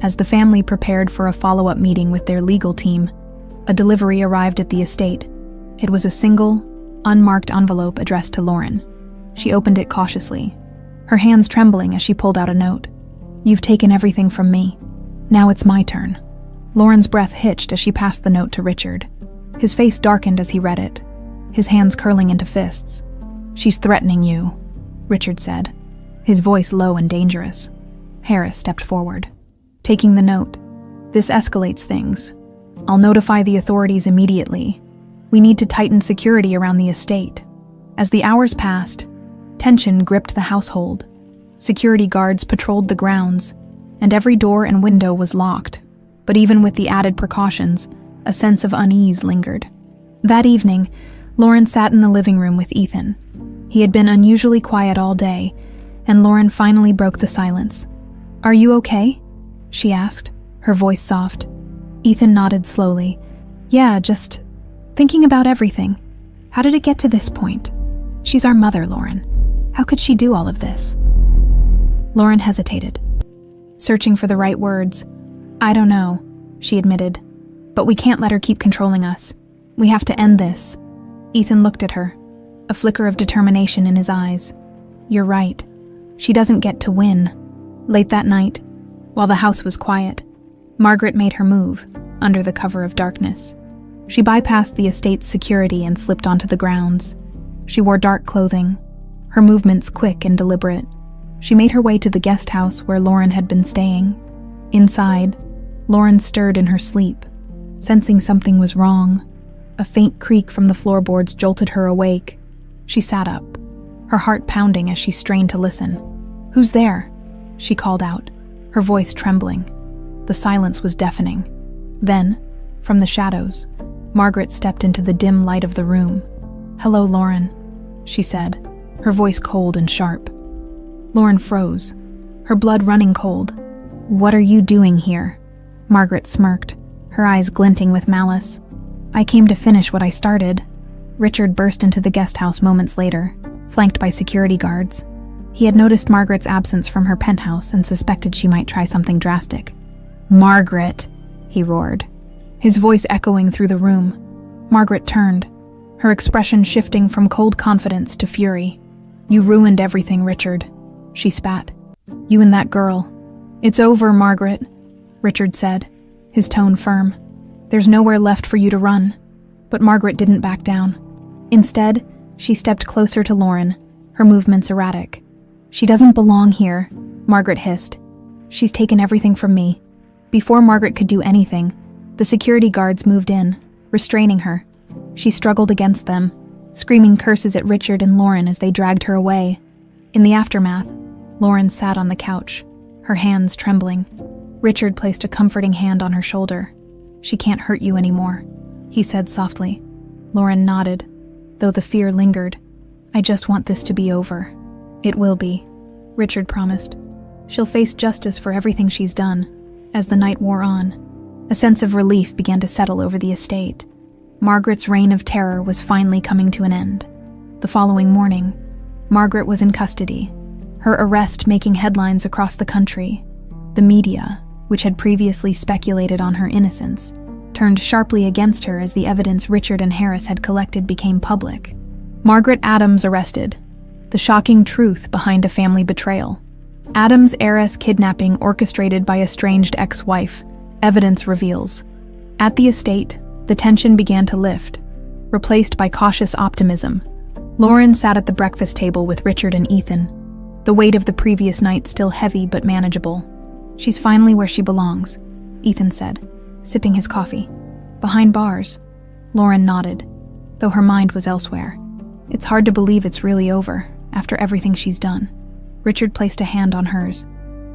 As the family prepared for a follow-up meeting with their legal team, a delivery arrived at the estate. It was a single, unmarked envelope addressed to Lauren. She opened it cautiously, her hands trembling as she pulled out a note. "You've taken everything from me. Now it's my turn." Lauren's breath hitched as she passed the note to Richard. His face darkened as he read it, his hands curling into fists. "She's threatening you," Richard said, his voice low and dangerous. Harris stepped forward, taking the note. "This escalates things. I'll notify the authorities immediately. We need to tighten security around the estate." As the hours passed, tension gripped the household. Security guards patrolled the grounds, and every door and window was locked. But even with the added precautions, a sense of unease lingered. That evening, Lauren sat in the living room with Ethan. He had been unusually quiet all day, and Lauren finally broke the silence. "Are you okay?" she asked, her voice soft. Ethan nodded slowly. "Yeah, just thinking about everything. How did it get to this point? She's our mother, Lauren. How could she do all of this?" Lauren hesitated, searching for the right words. "I don't know," she admitted. "But we can't let her keep controlling us. We have to end this." Ethan looked at her, a flicker of determination in his eyes. "You're right. She doesn't get to win." Late that night, while the house was quiet, Margaret made her move, under the cover of darkness. She bypassed the estate's security and slipped onto the grounds. She wore dark clothing, her movements quick and deliberate. She made her way to the guest house where Lauren had been staying. Inside, Lauren stirred in her sleep, sensing something was wrong. A faint creak from the floorboards jolted her awake. She sat up, her heart pounding as she strained to listen. "Who's there?" she called out, her voice trembling. The silence was deafening. Then, from the shadows, Margaret stepped into the dim light of the room. "Hello, Lauren," she said, her voice cold and sharp. Lauren froze, her blood running cold. "What are you doing here?" Margaret smirked, her eyes glinting with malice. "I came to finish what I started." Richard burst into the guest house moments later, flanked by security guards. He had noticed Margaret's absence from her penthouse and suspected she might try something drastic. "Margaret!" he roared, his voice echoing through the room. Margaret turned, her expression shifting from cold confidence to fury. "You ruined everything, Richard," she spat. "You and that girl." "It's over, Margaret," Richard said, his tone firm. "There's nowhere left for you to run." But Margaret didn't back down. Instead, she stepped closer to Lauren, her movements erratic. "She doesn't belong here," Margaret hissed. "She's taken everything from me." Before Margaret could do anything, the security guards moved in, restraining her. She struggled against them, screaming curses at Richard and Lauren as they dragged her away. In the aftermath, Lauren sat on the couch, her hands trembling. Richard placed a comforting hand on her shoulder. "She can't hurt you anymore," he said softly. Lauren nodded, though the fear lingered. "I just want this to be over." "It will be," Richard promised. "She'll face justice for everything she's done. As the night wore on, a sense of relief began to settle over the estate. Margaret's reign of terror was finally coming to an end. The following morning, Margaret was in custody, her arrest making headlines across the country. The media, which had previously speculated on her innocence, turned sharply against her as the evidence Richard and Harris had collected became public. Margaret Adams arrested. The shocking truth behind a family betrayal. Adams' heiress kidnapping orchestrated by estranged ex-wife, evidence reveals. At the estate, the tension began to lift, replaced by cautious optimism. Lauren sat at the breakfast table with Richard and Ethan, the weight of the previous night still heavy but manageable. "She's finally where she belongs," Ethan said, sipping his coffee. "Behind bars." Lauren nodded, though her mind was elsewhere. "It's hard to believe it's really over, after everything she's done." Richard placed a hand on hers.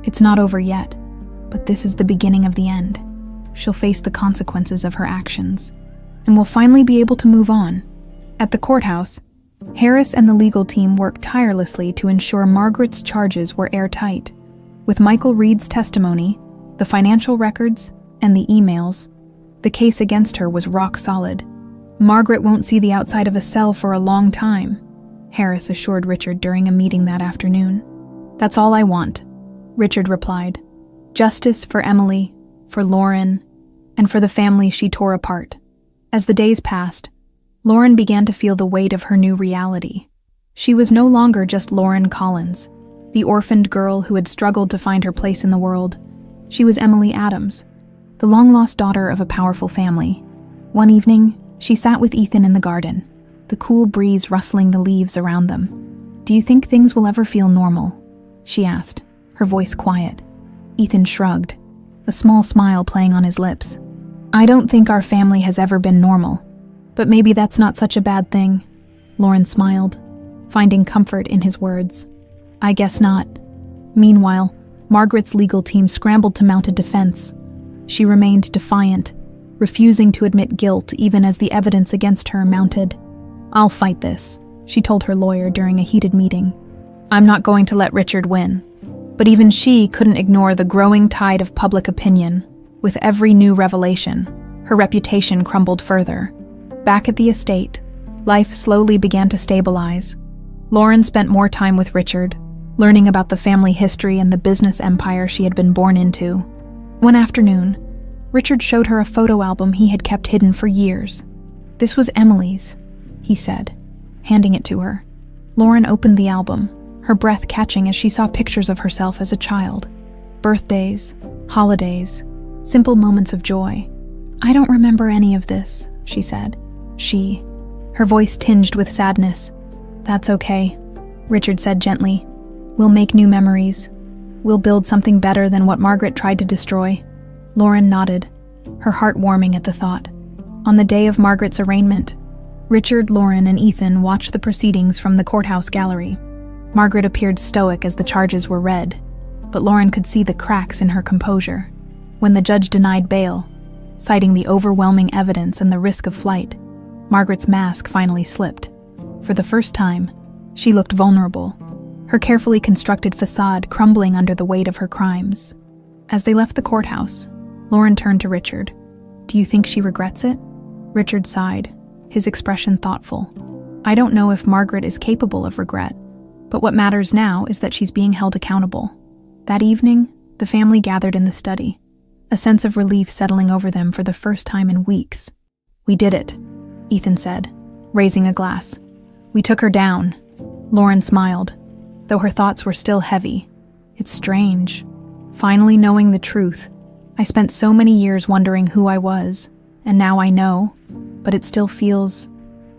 "It's not over yet, but this is the beginning of the end. She'll face the consequences of her actions, and will finally be able to move on." At the courthouse, Harris and the legal team worked tirelessly to ensure Margaret's charges were airtight. With Michael Reed's testimony, the financial records, and the emails, the case against her was rock solid. "Margaret won't see the outside of a cell for a long time," Harris assured Richard during a meeting that afternoon. "That's all I want," Richard replied. "Justice for Emily, for Lauren, and for the family she tore apart." As the days passed, Lauren began to feel the weight of her new reality. She was no longer just Lauren Collins, the orphaned girl who had struggled to find her place in the world. She was Emily Adams, the long-lost daughter of a powerful family. One evening, she sat with Ethan in the garden, the cool breeze rustling the leaves around them. "Do you think things will ever feel normal?" she asked, her voice quiet. Ethan shrugged, a small smile playing on his lips. "I don't think our family has ever been normal, but maybe that's not such a bad thing." Lauren smiled, finding comfort in his words. "I guess not." Meanwhile, Margaret's legal team scrambled to mount a defense. She remained defiant, refusing to admit guilt even as the evidence against her mounted. "I'll fight this," she told her lawyer during a heated meeting. "I'm not going to let Richard win." But even she couldn't ignore the growing tide of public opinion. With every new revelation, her reputation crumbled further. Back at the estate, life slowly began to stabilize. Lauren spent more time with Richard, learning about the family history and the business empire she had been born into. One afternoon, Richard showed her a photo album he had kept hidden for years. "This was Emily's," he said, handing it to her. Lauren opened the album, her breath catching as she saw pictures of herself as a child. Birthdays, holidays, simple moments of joy. "I don't remember any of this," she said. Her voice tinged with sadness. "That's okay," Richard said gently. "We'll make new memories. We'll build something better than what Margaret tried to destroy." Lauren nodded, her heart warming at the thought. On the day of Margaret's arraignment, Richard, Lauren, and Ethan watched the proceedings from the courthouse gallery. Margaret appeared stoic as the charges were read, but Lauren could see the cracks in her composure. When the judge denied bail, citing the overwhelming evidence and the risk of flight, Margaret's mask finally slipped. For the first time, she looked vulnerable, her carefully constructed facade crumbling under the weight of her crimes. As they left the courthouse, Lauren turned to Richard. "Do you think she regrets it?" Richard sighed, his expression thoughtful. "I don't know if Margaret is capable of regret, but what matters now is that she's being held accountable." That evening, the family gathered in the study, a sense of relief settling over them for the first time in weeks. "We did it," Ethan said, raising a glass. "We took her down." Lauren smiled, though her thoughts were still heavy. "It's strange. Finally knowing the truth. I spent so many years wondering who I was, and now I know, but it still feels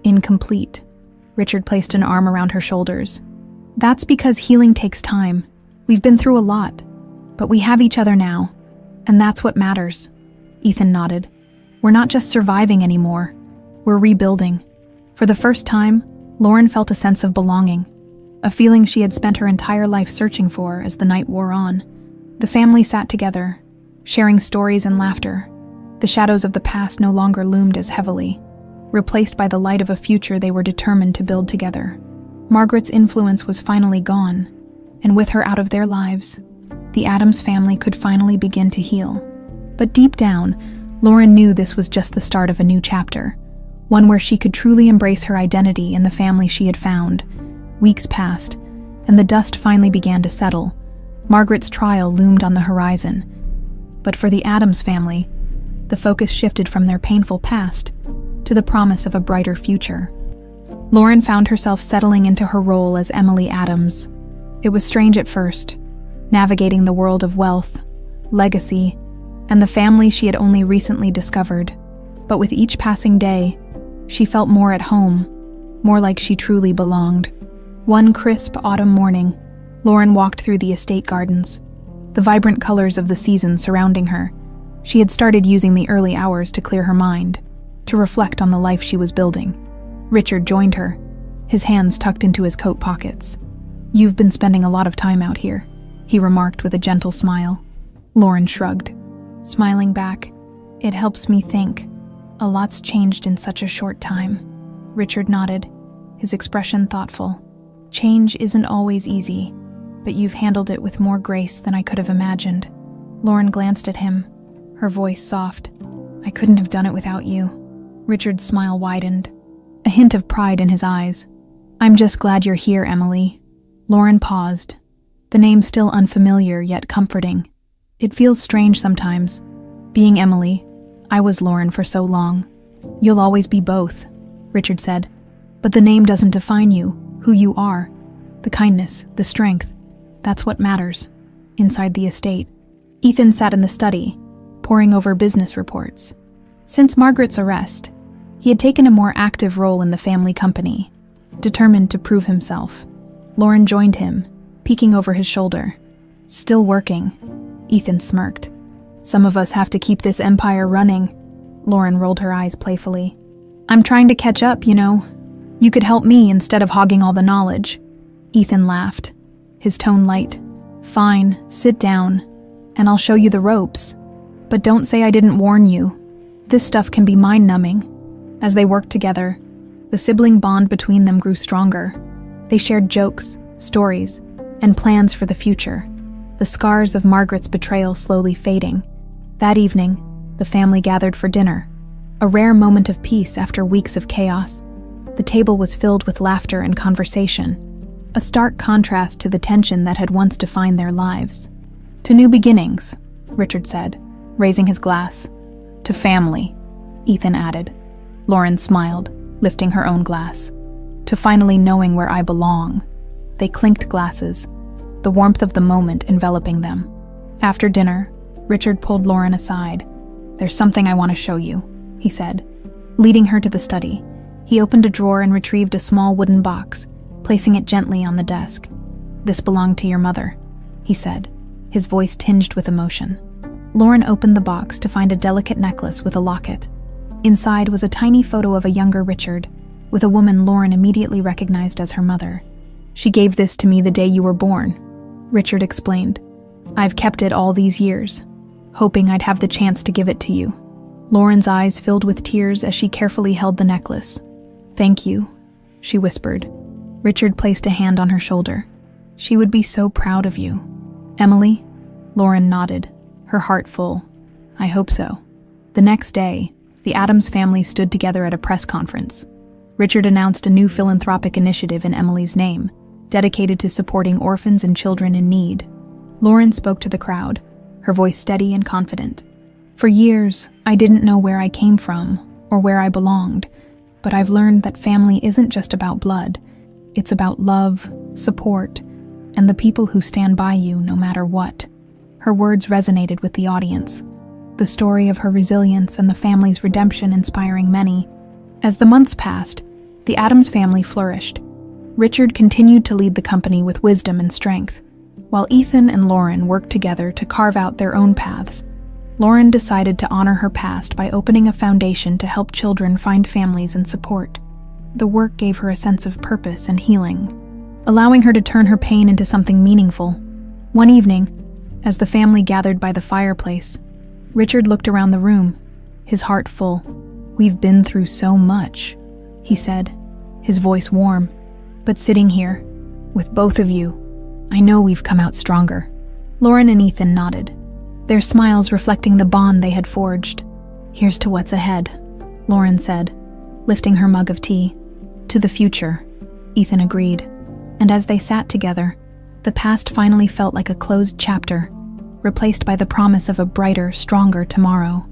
incomplete." Richard placed an arm around her shoulders. "That's because healing takes time. We've been through a lot, but we have each other now, and that's what matters." Ethan nodded. "We're not just surviving anymore. We're rebuilding." For the first time, Lauren felt a sense of belonging, a feeling she had spent her entire life searching for as the night wore on. The family sat together, sharing stories and laughter. The shadows of the past no longer loomed as heavily, replaced by the light of a future they were determined to build together. Margaret's influence was finally gone, and with her out of their lives, The Addams family could finally begin to heal. But deep down, Lauren knew this was just the start of a new chapter, one where she could truly embrace her identity in the family she had found. Weeks passed, and the dust finally began to settle. Margaret's trial loomed on the horizon. But for the Addams family, the focus shifted from their painful past to the promise of a brighter future. Lauren found herself settling into her role as Emily Addams. It was strange at first, navigating the world of wealth, legacy, and the family she had only recently discovered. But with each passing day, she felt more at home, more like she truly belonged. One crisp autumn morning, Lauren walked through the estate gardens, the vibrant colors of the season surrounding her. She had started using the early hours to clear her mind, to reflect on the life she was building. Richard joined her, his hands tucked into his coat pockets. "You've been spending a lot of time out here," he remarked with a gentle smile. Lauren shrugged, smiling back. "It helps me think. A lot's changed in such a short time." Richard nodded, his expression thoughtful. "Change isn't always easy, but you've handled it with more grace than I could have imagined." Lauren glanced at him, her voice soft. "I couldn't have done it without you." Richard's smile widened, a hint of pride in his eyes. "I'm just glad you're here, Emily." Lauren paused, the name still unfamiliar yet comforting. "It feels strange sometimes, being Emily. I was Lauren for so long." "You'll always be both," Richard said. "But the name doesn't define you, who you are. The kindness, the strength, that's what matters." Inside the estate, Ethan sat in the study, poring over business reports. Since Margaret's arrest, he had taken a more active role in the family company, determined to prove himself. Lauren joined him, peeking over his shoulder. "Still working," Ethan smirked. "Some of us have to keep this empire running." Lauren rolled her eyes playfully. "I'm trying to catch up, you know. You could help me instead of hogging all the knowledge." Ethan laughed, his tone light. "Fine, sit down, and I'll show you the ropes. But don't say I didn't warn you. This stuff can be mind-numbing." As they worked together, the sibling bond between them grew stronger. They shared jokes, stories, and plans for the future, the scars of Margaret's betrayal slowly fading. That evening, the family gathered for dinner, a rare moment of peace after weeks of chaos. The table was filled with laughter and conversation, a stark contrast to the tension that had once defined their lives. "To new beginnings," Richard said, raising his glass. "To family," Ethan added. Lauren smiled, lifting her own glass. "To finally knowing where I belong." They clinked glasses, the warmth of the moment enveloping them. After dinner, Richard pulled Lauren aside. "There's something I want to show you," he said. Leading her to the study, he opened a drawer and retrieved a small wooden box, placing it gently on the desk. "This belonged to your mother," he said, his voice tinged with emotion. Lauren opened the box to find a delicate necklace with a locket. Inside was a tiny photo of a younger Richard, with a woman Lauren immediately recognized as her mother. "She gave this to me the day you were born," Richard explained. "I've kept it all these years, hoping I'd have the chance to give it to you." Lauren's eyes filled with tears as she carefully held the necklace. "Thank you," she whispered. Richard placed a hand on her shoulder. "She would be so proud of you." "Emily?" Lauren nodded, her heart full. "I hope so." The next day, the Addams family stood together at a press conference. Richard announced a new philanthropic initiative in Emily's name, dedicated to supporting orphans and children in need. Lauren spoke to the crowd, her voice steady and confident. "For years, I didn't know where I came from or where I belonged, but I've learned that family isn't just about blood. It's about love, support, and the people who stand by you no matter what." Her words resonated with the audience, the story of her resilience and the family's redemption inspiring many. As the months passed, the Addams family flourished. Richard continued to lead the company with wisdom and strength, while Ethan and Lauren worked together to carve out their own paths. Lauren decided to honor her past by opening a foundation to help children find families and support. The work gave her a sense of purpose and healing, allowing her to turn her pain into something meaningful. One evening, as the family gathered by the fireplace, Richard looked around the room, his heart full. "We've been through so much," he said, his voice warm. "But sitting here, with both of you, I know we've come out stronger." Lauren and Ethan nodded, their smiles reflecting the bond they had forged. "Here's to what's ahead," Lauren said, lifting her mug of tea. "To the future," Ethan agreed, and as they sat together, the past finally felt like a closed chapter, replaced by the promise of a brighter, stronger tomorrow.